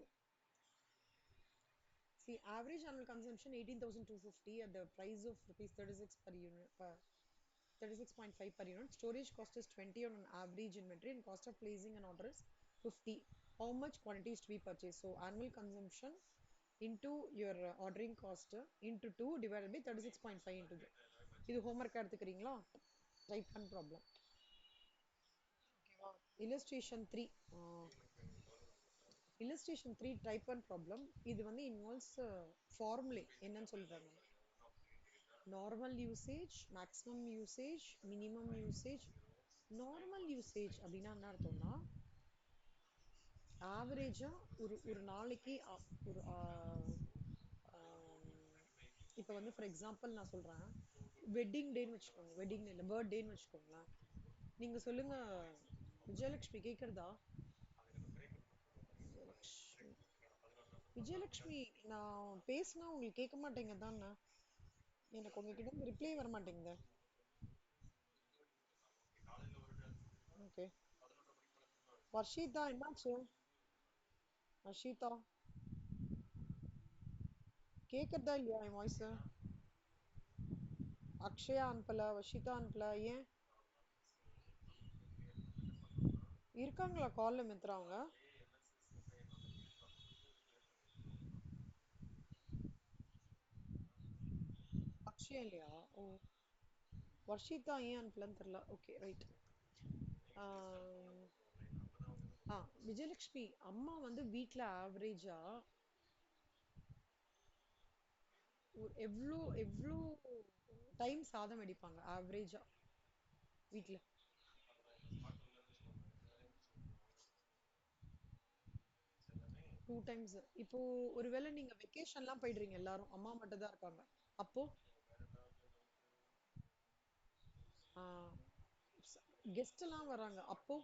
Speaker 1: See, average annual consumption 18,250 at the price of rupees 36 per unit, 36.5 per unit. Storage cost is 20 on an average inventory and cost of placing an order is 50. How much quantity is to be purchased? So annual consumption into your ordering cost into 2 divided by 36.5 into the. இது homework எடுத்துக்கிறீங்களா? Type 1 problem. Illustration 3. Illustration 3 type 1 problem. இது வந்து involves formulae என்னன்னு சொல்றாங்க. Normal usage, maximum usage, minimum usage. Normal usage அப்படின்னா என்ன அர்த்தம்னா ஆவரேஜா ஒரு ஒரு நாளைக்கு ஒரு இப்போ வந்து ஃபார் எக்ஸாம்பிள் நான் சொல்றேன். வெட்டிங் டேன்னு வச்சுக்கோங்க. வெட்டிங் டே இல்லை பர்த்டேன்னு வச்சுக்கோங்களேன். நீங்க சொல்லுங்க விஜயலட்சுமி கேக்குறதா? விஜயலட்சுமி விஜயலட்சுமி, நான் பேசினா உங்களுக்கு கேட்க மாட்டேங்க தானே? எனக்கு உங்ககிட்ட இருந்து ரிப்ளை வர மாட்டேங்குது. ஓகே. வர்ஷிதா என்னாச்சு? வர்ஷிதா கேக்குறதா இல்லையா என் வாய்ஸ்? அக்ஷயா அனுப்பல, வர்ஷிதா அனுப்பல, ஏன்? இருக்காங்களா கால்ல மித்ராங்க? அக்ஷயா இல்லையா? ஓ. வர்ஷிதா ஏன் அனுப்பலன்னு தெரியல. Okay right. விஜயலட்சுமி அம்மா வந்து வீட்ல ஆவரேஜா எவ்வளோ எவ்வளோ டைம் சாதம் அடிப்பாங்க ஆவரேஜா வீட்ல? 2 டைம்ஸ். இப்போ ஒருவேளை நீங்க வெக்கேஷன்லாம் போயிடுறீங்க, எல்லாரும் அம்மா மட்டும் தான் இருக்காங்க, அப்போ கெஸ்ட் எல்லாம் வராங்க, அப்போ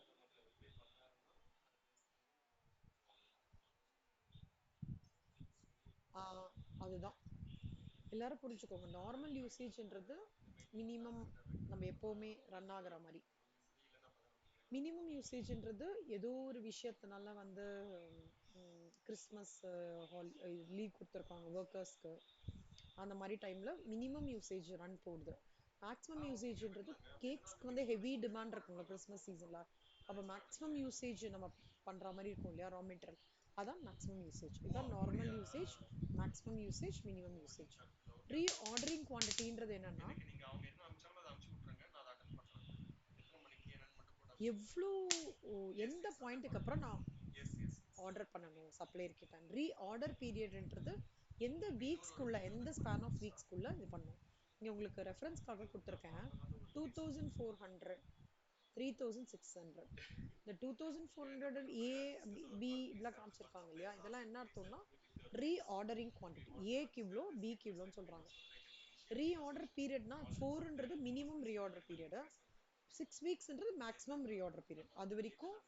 Speaker 1: ஆஹ் அதுதான். எல்லாரும் புரிஞ்சுக்கோங்க. நார்மல் யூசேஜ்ன்றது மினிமம் நம்ம எப்பவுமே ரன் ஆகுற மாதிரி. மினிமம் யூசேஜ்ன்றது ஏதோ ஒரு விஷயத்தினால வந்து கிறிஸ்மஸ் லீவ் கொடுத்துருக்காங்க ஒர்க்கர்ஸ்க்கு, அந்த மாதிரி டைம்ல மினிமம் யூசேஜ் ரன் போடுது. மேக்ஸிமம் யூசேஜ்ன்றது கேக்ஸ்க்கு வந்து ஹெவி டிமாண்ட் இருக்குங்க கிறிஸ்மஸ் சீசன்ல. அப்போ மேக்ஸிமம் யூசேஜ் நம்ம பண்ற மாதிரி இருக்கும் இல்லையா, ரா மெட்டீரியல். அதான் மேக்ஸிமம் யூசேஜ். இதான் normal usage, maximum usage, minimum usage. Reordering குவான்டிட்டின்றது என்னன்னா எவ்வளோ எந்த பாயிண்ட்டுக்கு அப்புறம் நான் ஆர்டர் பண்ணணும் சப்ளையர் கிட்ட. ரீ ஆர்டர் பீரியட்ன்றது எந்த வீக்ஸ்க்குள்ள, எந்த ஸ்பேன் ஆஃப் வீக்ஸ்க்குள்ள இது பண்ணும். இங்க உங்களுக்கு ரெஃபரன்ஸ்க்காக கொடுத்துருக்கேன். 2400, 3600. இந்த 2400 ஏ பி இப்படிலாம் காமிச்சிருக்காங்க இல்லையா, இதெல்லாம் என்ன அர்த்தம்னா ரீ ஆர்டரிங் குவான்டிட்டி. ஏக்கு இவ்வளோ, பிக்கு இவ்வளோன்னு சொல்றாங்க. ரீஆர்டர் பீரியட்னா 4ன்றது மினிமம் ரீஆர்டர் பீரியட், 6 வீக்ஸ்ன்றது மேக்ஸிமம் ரீஆர்டர் பீரியட். அது வரைக்கும்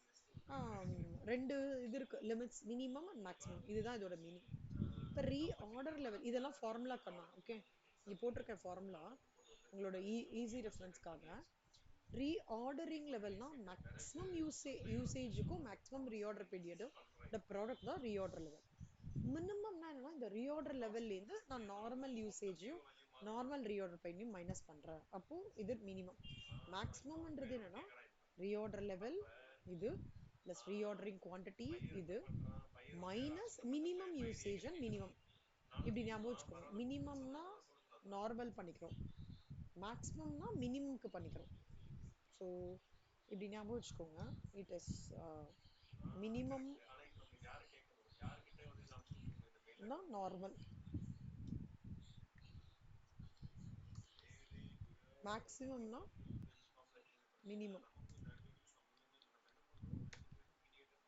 Speaker 1: ரெண்டு இது இருக்கு, லிமிட்ஸ், மினிமம் அண்ட் மேக்ஸிமம். இதுதான் இதோட மீனிங். இப்போ ரீஆர்டர் லெவல் இதெல்லாம் ஃபார்முலா கண்ணா. ஓகே, இங்கே போட்டிருக்க ஃபார்முலா உங்களோட easy ரெஃபரன்ஸ்க்காக. Reordering லெவல்னா maximum யூசேஜுக்கும் maximum reorder பீரியடும் இந்த ப்ராடக்ட் தான் ரீஆர்டர் லெவல். மினிமம்னா என்னன்னா இந்த ரீஆர்டர் லெவல்லேருந்து நான் நார்மல் யூசேஜையும் நார்மல் ரீஆர்டர் பையனையும் மைனஸ் பண்றேன், அப்போ இது மினிமம். மேக்ஸிமம்ன்றது என்னன்னா ரீஆர்டர் லெவல் இது ப்ளஸ் ரீஆர்டரிங் குவான்டிட்டி இது minus minimum usage and minimum. இப்படி ஞாபகம் வச்சுக்கோங்க. மினிமம்னா நார்மல் பண்ணிக்கிறோம், மேக்ஸிமம்னா மினிமம்க்கு பண்ணிக்கிறோம். ஸோ இப்படி ஞாபகம் வச்சுக்கோங்க. It is minimum normal. மேக்ஸிமம்னா மினிமம்.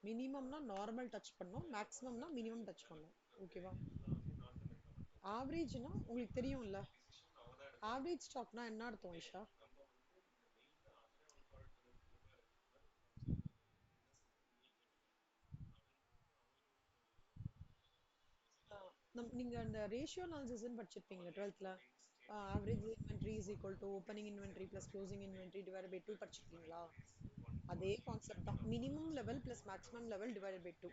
Speaker 1: மினிமம்னா நார்மல் டச் பண்ணோம், மேக்ஸிமம்னா மினிமம் டச் பண்ணோம். ஓகேவா? ஆவரேஜ்னா உங்களுக்கு தெரியும்ல. ஆவரேஜ் ஸ்டாக்னா என்ன அர்த்தம் ஐஷா? நீங்க அந்த ரேஷியோ அனாலிசிஸ்ன்னு படிச்சிருப்பீங்களா 12th? Average inventory is equal to opening inventory plus closing inventory divide by 2 படிச்சிருக்கீங்களா? அதே கான்செப்ட் தான். Minimum level plus maximum level divide by 2.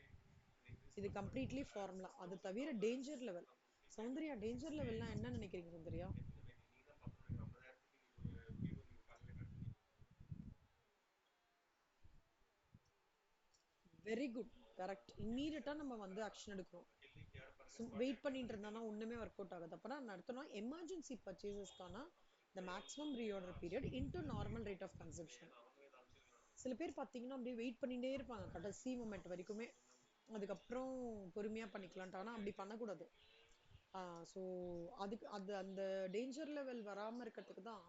Speaker 1: இது கம்ப்ளீட்லி ஃபார்முலா. அது தவிர டேஞ்சர் லெவல். சௌந்தர்யா, டேஞ்சர் லெவல்னா என்ன நினைக்கிறீங்க சௌந்தர்யா? Very good. கரெக்ட். இம்மீடியட்டா நம்ம வந்து ஆக்ஷன் எடுக்கணும். வெயிட் பண்ணிட்டு இருந்தானா ஒண்ணுமே ஒர்க் அவுட் ஆகாது. அப்பனா நான் அர்த்தம்னா emergency பர்ச்சேசஸ்க்கான the maximum reorder period into normal rate of consumption. சில பேர் பார்த்தீங்கன்னா அப்படியே வெயிட் பண்ணிட்டே இருப்பாங்க கடைசி மூமெண்ட் வரைக்குமே. அதுக்கப்புறம் பொறுமையா பண்ணிக்கலான்ட்டு. ஆனா அப்படி பண்ணக்கூடாது. ஸோ அதுக்கு அது அந்த டேஞ்சர் லெவல் வராம இருக்கிறதுக்கு தான்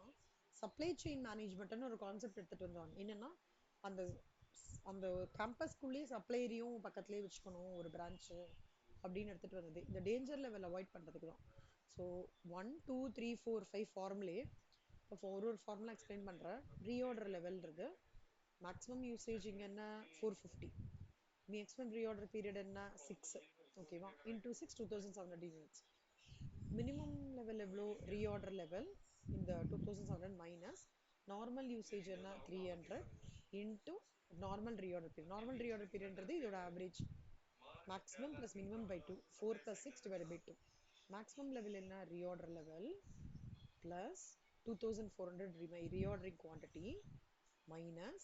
Speaker 1: சப்ளை செயின் மேனேஜ்மெண்ட்னு ஒரு கான்செப்ட் எடுத்துட்டு வந்தாங்க. என்னன்னா அந்த அந்த கேம்பஸ்க்குள்ளேயே சப்ளையரையும் பக்கத்துலேயே வச்சுக்கணும் ஒரு பிரான்ச் அப்படின்னு எடுத்துட்டு வந்தது இந்த டேஞ்சர் லெவல் அவாய்ட் பண்றதுக்கு தான். So 1 2 3 4 5 formulae. இப்போ ஒரு ஃபார்முலா எக்ஸ்பிளைன் பண்றேன். ரீஆர்டர் லெவல்ன்றது மேக்ஸிமம் யூசேஜ் இங்க என்ன 450. மேக்ஸிமம் ரீஆர்டர் பீரியட் என்ன 6. ஓகேவா? Into 6 2700 units. மினிமம் லெவல் எவ்வளோ? ரீஆர்டர் லெவல் இந்த 2700 மைனஸ் நார்மல் யூசேஜ் என்ன 300 into normal reorder period. Normal reorder பீரியட்ன்றது இதோட average. Maximum plus minimum by 2. 4 plus 6 divided by 2. Maximum level என்ன? Reorder level plus 2400 reordering quantity minus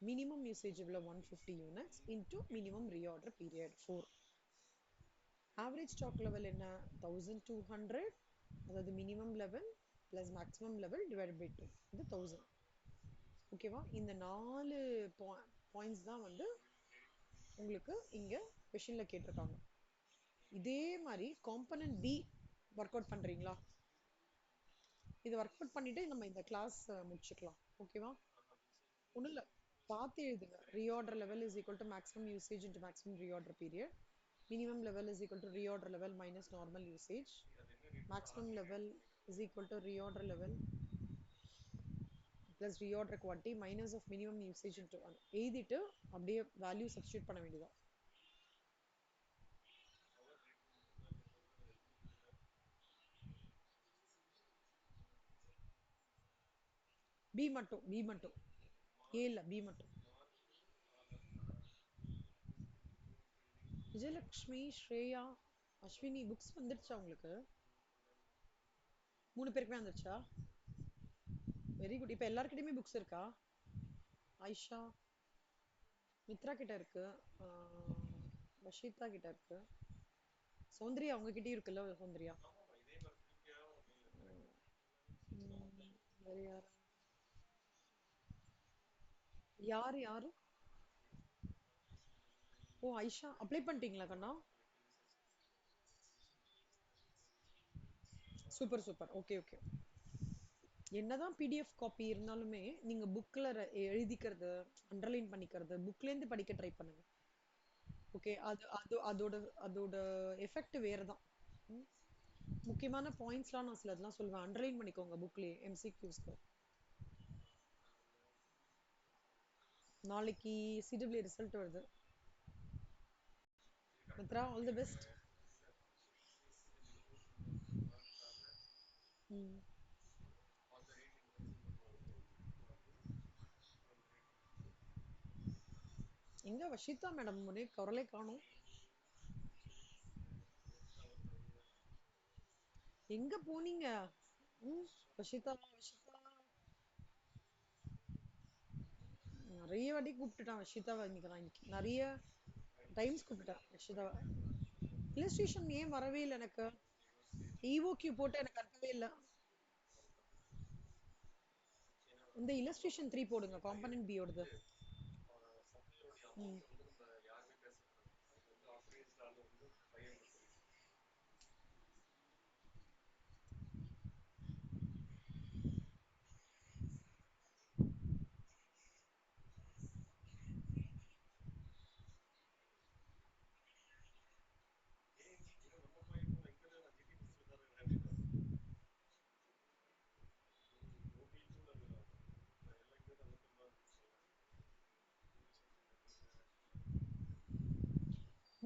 Speaker 1: minimum usage எவ்வளோ 150 units into minimum reorder period 4. average stock level என்ன 1200, அதாவது minimum level plus maximum level divided by 2. இது 1000. ஓகேவா? இந்த 4 points தான் வந்து உங்களுக்கு இங்க கொஷின்ல கேட்டிருக்காங்க. இதே மாதிரி காம்பனன்ட் பி ஒர்க் அவுட் பண்றீங்களா? இது ஒர்க் அவுட் பண்ணிட்டு நம்ம இந்த கிளாஸ் முடிச்சுக்கலாம். ஓகேவா? ஒன்றும் இல்லை, பார்த்து எழுதுங்க. Reorder level is equal to maximum usage into maximum reorder period. Minimum level is equal to reorder level minus normal usage. Maximum level is equal to reorder level plus reorder quantity minus of minimum usage into 1. எழுதிட்டு அப்படியே value substitute பண்ண வேண்டியதான். B மட்டும், B மட்டும். ஏ இல்லை, B மட்டும். Vijayalakshmi, Shreya, Ashwini books வந்துடுச்சா உங்களுக்கு? 3 பேருக்குமே வந்துருச்சா? Very good. இப்போ எல்லாருக்கிட்டையுமே புக்ஸ் இருக்கா? ஆயிஷா, மித்ரா கிட்ட இருக்கு, வஷிதா கிட்ட இருக்கு, சௌந்தர்யா உங்ககிட்டயும் இருக்குல்ல சௌந்தர்யா? வேற யாரு? யாரு யாரு? ஓ ஐஷா, அப்ளை பண்ணிட்டீங்களா கண்ணா? Super super. Okay okay. என்னதான் பிடிஎஃப் காப்பி இருந்தாலுமே நீங்க புக்ல எழுதிக்கிறது, அண்டர்லைன் பண்ணிக்கிறது, புக்ல இருந்து படிக்க ட்ரை பண்ணுங்க. ஓகே, அது அது அதோட அதோட எஃபெக்ட் வேறதான். ம். முக்கியமான பாயிண்ட்ஸ்லாம் நான் சிலதெல்லாம் சொல்லுவேன், அண்டர்லைன் பண்ணிக்கோங்க புக்லயே எம்சிக்யூஸ்க்கு. நாளைக்கு சிடபிள்யூ ரிசல்ட் வருது. Mitra, all the best. எங்க வஷிதா மேடம் முன்னே குரலே காணும். எங்க போனீங்க? ம். வஷிதா வஷிதா நிறைய வாட்டி கூப்பிட்டுட்டான் வஷிதாவை. இன்னைக்கு நான் இன்னைக்கு நிறைய டைம்ஸ் கூப்பிட்டுட்டேன் வஷிதாவை. இல்லஸ்ட்ரேஷன் ஏன் வரவே இல்லை எனக்கு? இஓக்யூ போட்டு எனக்கு அனுப்பவே இல்லை. இந்த இல்லஸ்ட்ரேஷன் 3 போடுங்க, காம்பனன்ட் பியோடது. ம்.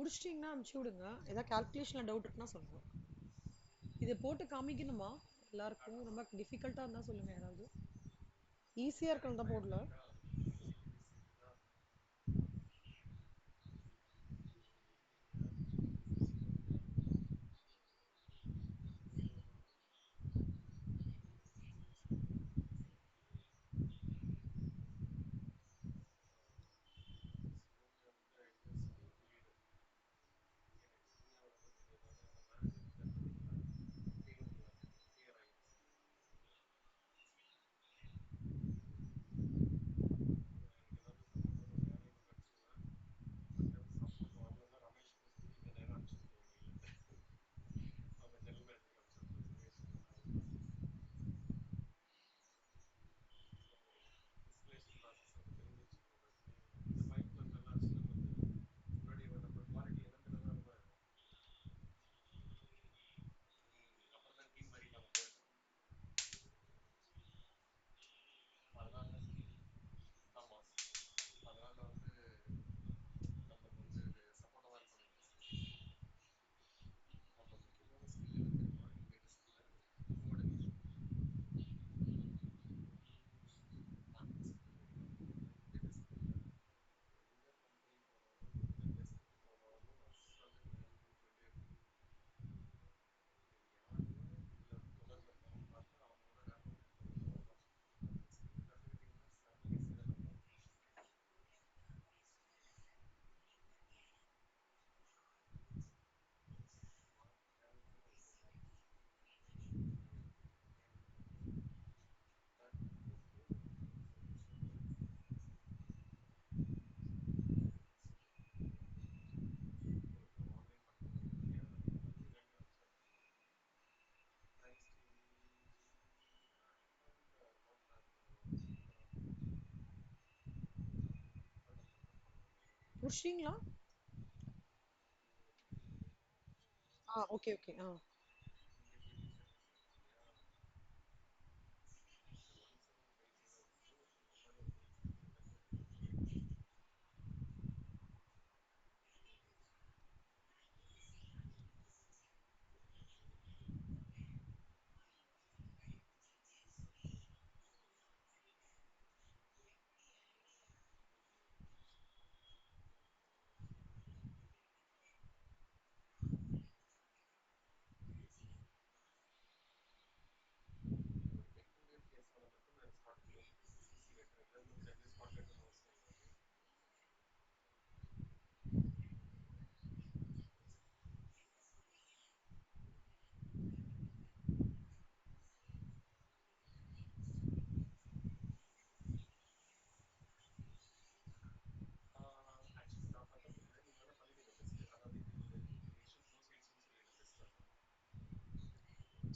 Speaker 1: முடிச்சிட்டிங்கன்னா அனுப்பிச்சி விடுங்க. ஏதாவது கால்குலேஷனில் டவுட் இருக்குன்னா சொல்லுங்க. இதை போட்டு காமிக்கணுமா எல்லாருக்கும்? ரொம்ப டிஃபிகல்ட்டாக இருந்தால் சொல்லுங்க யாராவது. ஈஸியாக இருக்கணும் தான் போடல. முடிச்சிட்டிங்களா? Okay okay.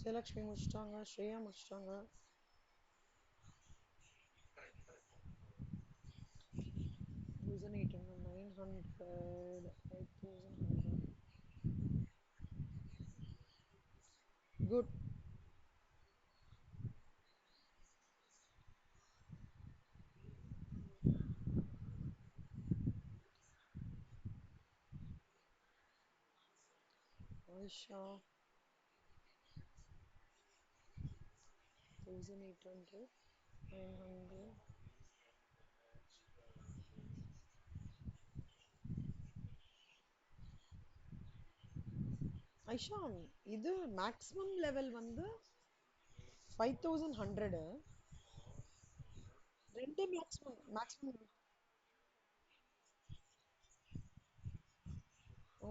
Speaker 1: ஜெயலக்ஷ்மி முடிச்சிட்டாங்க, ஸ்ரேயா முடிச்சிட்டாங்க. 1800, 900, 5100. குட். ஆயிஷா 1800, 900. ஐஷா, இது மேக்ஸிமம் லெவல் வந்து 5100. ரெண்டு மேக்ஸிமம் மேக்ஸிமம்.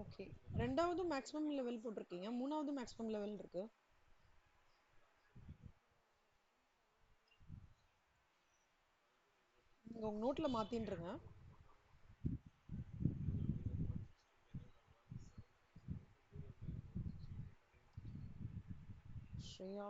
Speaker 1: ஓகே. ரெண்டாவது மேக்ஸிமம் லெவல் போட்டிருக்கீங்க, மூணாவது மேக்ஸிமம் லெவல் இருக்கு. நீங்க உங்க நோட்ல மாத்தின்றுங்க. ஸ்ரேயா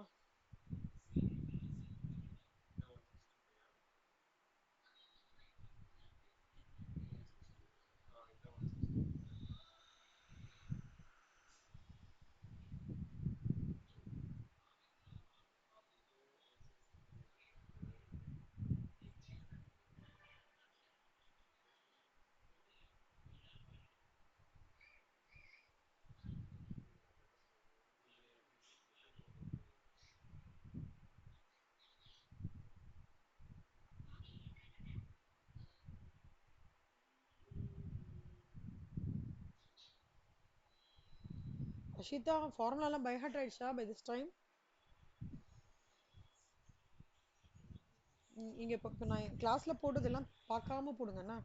Speaker 1: அஷிதா ஃபார்முலாலாம் பை ஹார்ட் ஆயிடுச்சா பை திஸ் டைம்? இங்க இப்போ நான் கிளாஸ்ல போட்டதெல்லாம் பார்க்காம போடுங்கண்ணா.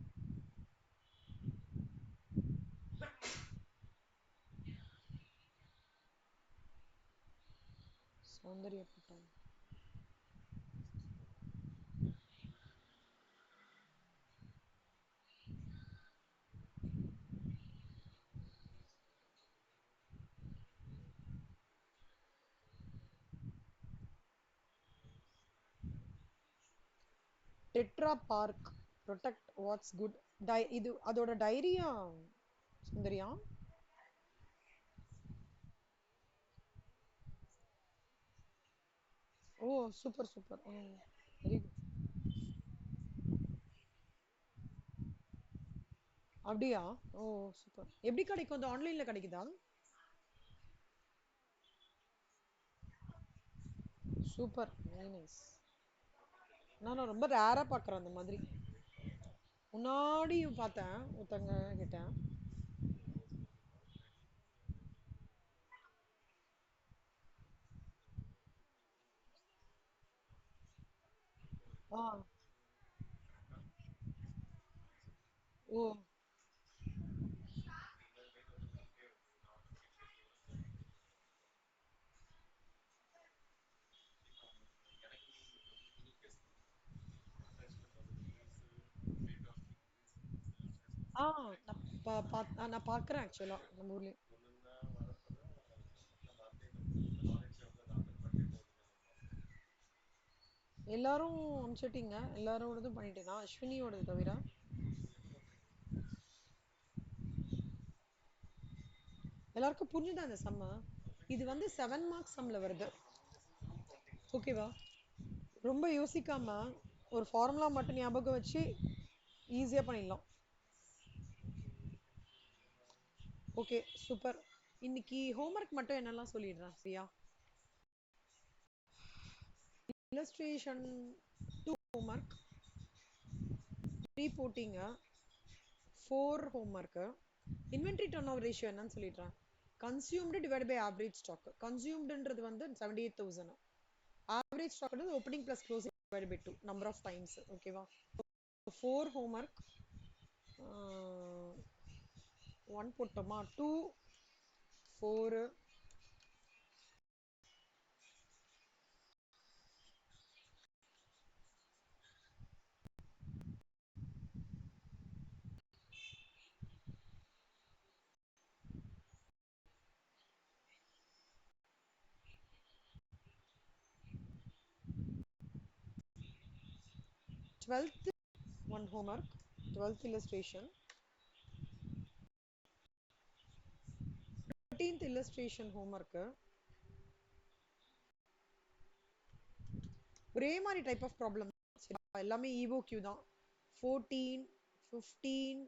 Speaker 1: சௌந்தர்யா போட்டாங்க. Tetra Pak product what's good. இது அதோட டைரியா சுந்தரியா? Oh super super. Very good. அப்படியா? Oh super. எப்படி கிடைக்கும்? அது ஆன்லைன்ல கிடைக்குதா? Super, very nice. நான் ரொம்ப ரேரா பார்க்குறேன் அந்த மாதிரி. முன்னாடி பார்த்தேன் ஒருத்தங்க கிட்ட. ஆ. ஓ. 啊，நான் பார்க்குறேன் ஆக்சுவலா நம்ம ஊர்லயே. எல்லாரும் அனுப்பிச்சிட்டீங்க, எல்லாரோடதும் பண்ணிட்டேனா அஸ்வினியோடது தவிர? எல்லாருக்கும் புரிஞ்சுதா இந்த சம்ம? இது வந்து 7 மார்க்ஸ் சம்ல வருது. ஓகேவா? ரொம்ப யோசிக்காம ஒரு ஃபார்முலா மட்டும் ஞாபகம் வச்சு ஈஸியா பண்ணிடலாம். Okay super. இன்னைக்கு ஹோம்ஒர்க் மட்டும் என்னெல்லாம் சொல்லிடுறேன் சரியா? இல்லஸ்ட்ரேஷன் 2 ஹோம்ஒர்க், 3 போட்டிங்க, 4 homework. Inventory turn over ratio என்னன்னு சொல்லிடுறேன். Consumed divide by average stock. கன்சியூம்டுன்றது வந்து 78,000. ஆவரேஜ் ஸ்டாக் வந்து opening plus closing divide by 2 number of times. ஓகேவா? 4 ஹோம்ஒர்க், 1 போட்டோமா, 2, 4, 12th 1 homework, 12th illustration, 13th illustration homework. ஒரே மாதிரி டைப் ஆஃப் ப்ராப்ளம் எல்லாமே ஈவோ கியூ தான். 14, 15,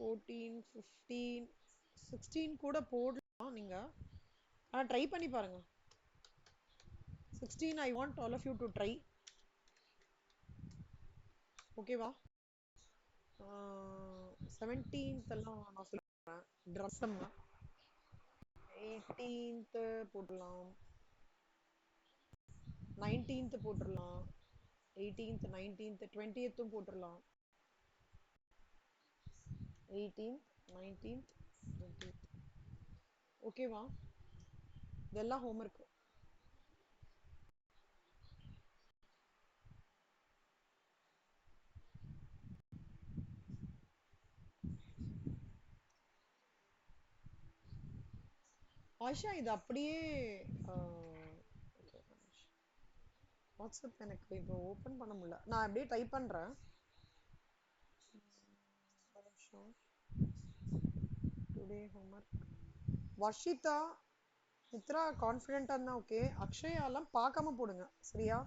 Speaker 1: 14, 15, 16 கூட போடலாம் நீங்க. ஆனா ட்ரை பண்ணி பாருங்க. 16 I want all of you to try. ஓகேவா? 17th எல்லாம் நான் சொல்றேன். ட்ரஸ் 18th போடலாம், 19th போட்டுடலாம், 18th 19th 20th போட்டுடலாம். 18th 19th 20th. ஓகேவா? இதெல்லாம் ஹோம்ஒர்க். ஆஷா இது அப்படியே வாட்ஸ்அப் எனக்கு இப்போ ஓப்பன் பண்ண முடியல. நான் அப்படியே டைப் பண்றேன். Today homework. வர்ஷிதா, மித்ரா கான்ஃபிடென்ட்டா இருந்தா ஓகே. அக்ஷயாலாம் பார்க்காம போடுங்க சரியா?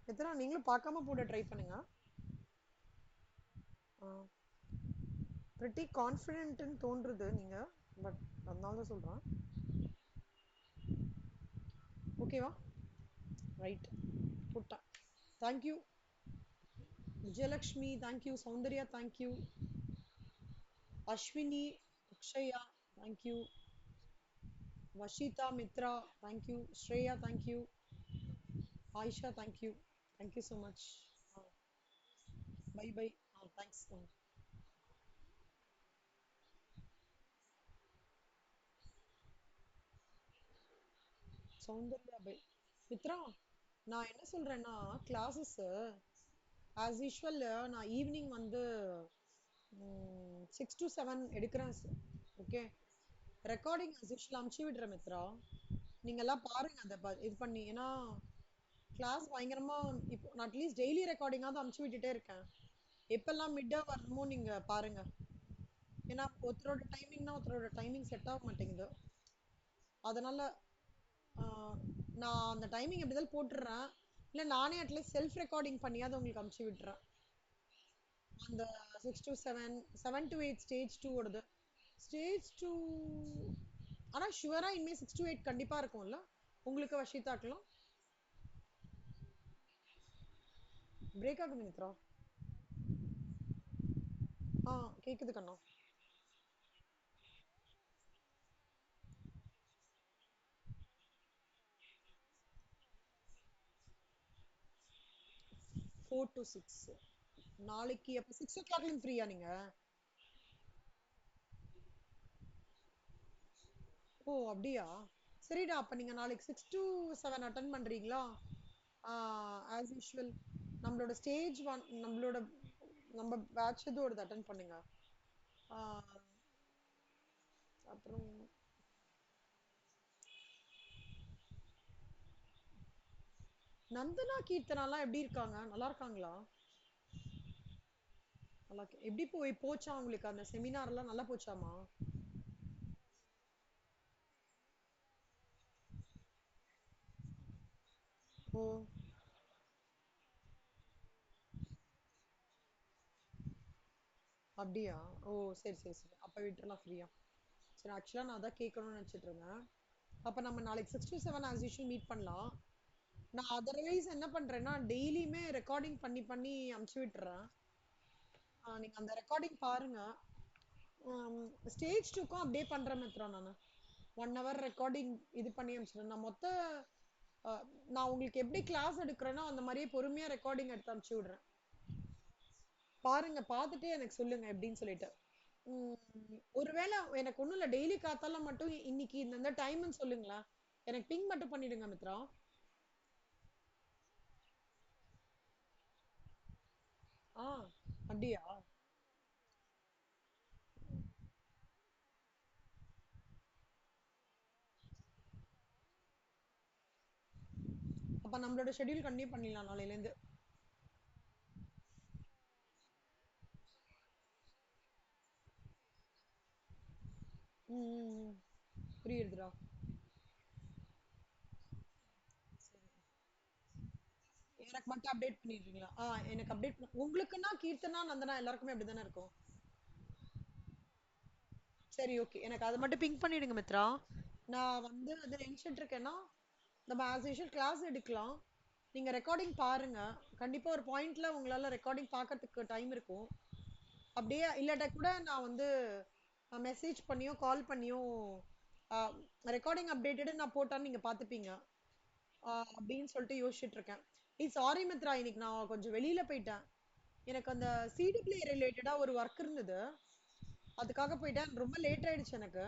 Speaker 1: மித்ரா நீங்களும் பார்க்காம போட ட்ரை பண்ணுங்க. பிரிட்டி கான்ஃபிடென்ட்னு தோன்றுது நீங்க, பட் அதனால தான் சொல்றேன். ஓகேவா? ரைட் போட்டேன். Thank you. Vijayalakshmi, thank you. Soundarya, thank you. Ashwini, Akshaya, thank you. Vashita, Mitra, thank you. Shreya, thank you. Aisha, thank you. Thank you so much. Bye bye. Thanks. Soundarya bye Mitra, நான் என்ன சொல்றேன்னா classes as usual நான் evening வந்து 6 to 7 எடுக்கிறேன். Okay, recording as usual அமுச்சு விடுறேன் மித்ரா. நீங்க எல்லாம் பாருங்க அதை இது பண்ணி. ஏன்னா கிளாஸ் பயங்கரமா இப்போ நான் அட்லீஸ்ட் டெய்லி ரெக்கார்டிங்காவது அமுச்சு விட்டுட்டே இருக்கேன். எப்பெல்லாம் மிட்டா வரணுமோ நீங்க பாருங்க. ஏன்னா ஒருத்தரோட டைமிங்னா ஒருத்தரோட டைமிங் செட் ஆக மாட்டேங்குது. அதனால ஆஹ், நான் அந்த டைமிங் எப்படிதான் போட்டுடுறேன். இல்ல நானே அட்லீஸ்ட் செல்ஃப் ரெக்கார்டிங் பண்ணியாவது உங்களுக்கு அமுச்சு விட்டுறேன். அந்த 6 to 7, 7 to 8 ஸ்டேஜ் 2 ஓடுது. ஸ்டேஜ் 2 ஆனா ஷுவரா இனிமே 6 to 8 கண்டிப்பா இருக்கும்ல உங்களுக்கு வஷிதாக்கலாம்? பிரேக் ஆகுது மித்ரா. கேக்குது கண்ணா. 4 to 6 நாளைக்கு அப்ப 6 o'clock ஃப்ரீயா நீங்க? ஓ அப்படியா? சரிடா, அப்ப நீங்க நாளைக்கு 6 to 7 அட்டன் பண்றீங்களா? ஆஸ் யூஷுவல் நம்மளோட ஸ்டேஜ் 1 நம்மளோட நம்ம பேட்ச் இதோட அட்டன் பண்ணுங்க. ஆஹ் அப்புறம் நந்தனா கீர்த்தனாலாம் எப்படி இருக்காங்க? நல்லா இருக்காங்களா? நல்லா எப்படி போச்சா உங்களுக்கு அந்த செமினார்லாம் நல்லா போச்சாமா? ஓ அப்படியா? ஓ சரி சரி சரி, அப்ப விட்டுறலாம் ஃப்ரீயா. சரி, ஆக்சுவலா நான் அதான் கேட்கணும்னு நினைச்சிட்டு இருந்தேன். அப்ப நம்ம நாளைக்கு 6 to 7 ஆஸ் யூஷுவல் மீட் பண்ணலாம். நான் அதர்வைஸ் என்ன பண்றேன்னா டெய்லியுமே ரெக்கார்டிங் பண்ணி பண்ணி அமுச்சு விட்டுறேன். நீங்க அந்த ரெக்கார்டிங் பாருங்க. ஸ்டேஜ் 2க்கும் அப்படியே பண்றேன் மித்ரா நானு. 1 hour ரெக்கார்டிங் இது பண்ணி அனுப்பிச்சிடுறேன். அஹ், நான் உங்களுக்கு எப்படி கிளாஸ் எடுக்கிறேனோ அந்த மாதிரியே பொறுமையா ரெக்கார்டிங் எடுத்து அனுப்பிச்சு விடுறேன். பாருங்க, பார்த்துட்டு எனக்கு சொல்லுங்க எப்படின்னு சொல்லிட்டு. ஒருவேளை எனக்கு ஒண்ணும் இல்ல, டெய்லி காத்தால மட்டும் இன்னைக்கு இந்த டைம்னு சொல்லுங்களா? எனக்கு பிங் மட்டும் பண்ணிடுங்க மித்ரா. ஆ அப்படியா? அப்ப நம்மளோட ஷெட்யூல் கண்டினியூ பண்ணிடலாம் நாளையில இருந்து. ம் ம், ம். புரியுதுடா. எனக்கு மட்டும் அப்டேட் பண்ணிடுறீங்களா? எனக்கு அப்டேட் உங்களுக்குன்னா கீர்த்தனா நந்தனா எல்லாருக்குமே அப்படிதானே இருக்கும்? சரி, ஓகே, எனக்கு அதை மட்டும் பிங்க் பண்ணிடுங்க மித்ரா. நான் வந்து அது நினைச்சிட்டு இருக்கேன்னா நம்ம ஆஸ் யூஷுவல் கிளாஸ் எடுக்கலாம். நீங்க ரெக்கார்டிங் பாருங்க. கண்டிப்பா ஒரு பாயிண்ட்ல உங்களால ரெக்கார்டிங் பார்க்கறதுக்கு டைம் இருக்கும். அப்படியே இல்லாட்டா கூட நான் வந்து மெசேஜ் பண்ணியோ கால் பண்ணியோ ரெக்கார்டிங் அப்டேட்டட் நான் போட்டான்னு நீங்க பார்த்துப்பீங்க. அப்படின்னு சொல்லிட்டு யோசிச்சுட்டு இருக்கேன். சாரி மித்ரா, இன்னைக்கு நான் கொஞ்சம் வெளியில போயிட்டேன். எனக்கு அந்த சிடி பிளே ரிலேட்டடா ஒரு ஒர்க் இருந்தது. அதுக்காக போயிட்டேன். ரொம்ப லேட் ஆயிடுச்சு எனக்கு.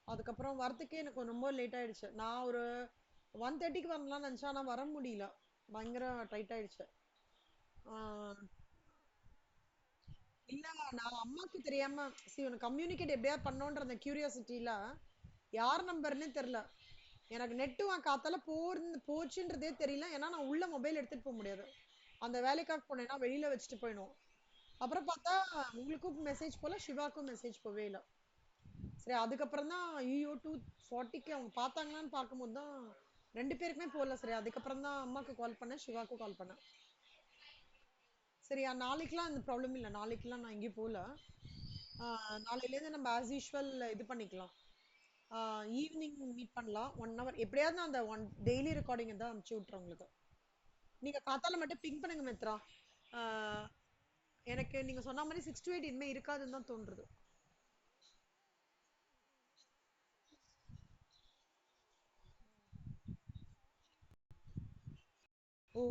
Speaker 1: அதுக்கப்புறம் வரத்துக்கே எனக்கு ரொம்ப லேட் ஆயிடுச்சு. நான் ஒரு 1:30க்கு வரலாம்னு நினைச்சேன், ஆனா வர முடியல. பயங்கர டைட் ஆயிடுச்சு. ஆஹ் இல்ல, நான் அம்மாக்கு தெரியாம கம்யூனிகேட் எப்படியா பண்ணோன்ற அந்த கியூரியாசிட்டில யார் நம்பர்னே தெரியல. எனக்கு நெட்டு காத்தால போச்சுன்றதே தெரியல. ஏன்னா நான் உள்ள மொபைல் எடுத்துட்டு போக முடியாது. அந்த வேலைக்காக போனேன்னா வெளியில வச்சுட்டு போயிடும். அப்புறம் பார்த்தா உங்களுக்கும் மெசேஜ் போல, சிவாக்கும் மெசேஜ் போவே இல்லை. சரி, அதுக்கப்புறம் தான் ஐயோ 2:40க்கு அவங்க பார்த்தாங்களான்னு பார்க்கும்போது தான் 2 பேருக்குமே போகல. சரி, அதுக்கப்புறம் தான் அம்மாக்கு கால் பண்ணேன், சிவாக்கும் கால் பண்ணேன். சரியா, நாளைக்கெல்லாம் அந்த ப்ராப்ளம் இல்லை. நாளைக்கெல்லாம் நான் எங்கேயும் போகல. நாளையிலேருந்து நம்ம ஆஸ் யூஷுவல் இது பண்ணிக்கலாம். ஈவினிங் மீட் பண்ணலாம். 1 hour எப்படியாவது நான் அந்த டெய்லி ரெக்கார்டிங் தான் அனுப்பிச்சு விட்டுறேன் உங்களுக்கு. நீங்க காத்தால மட்டும் பிங்க் பண்ணுங்க மித்ரா. ஆஹ் எனக்கு நீங்க சொன்ன மாதிரி 6 to 8 இனிமே இருக்காதுன்னு தான் தோன்றுது. ஓ.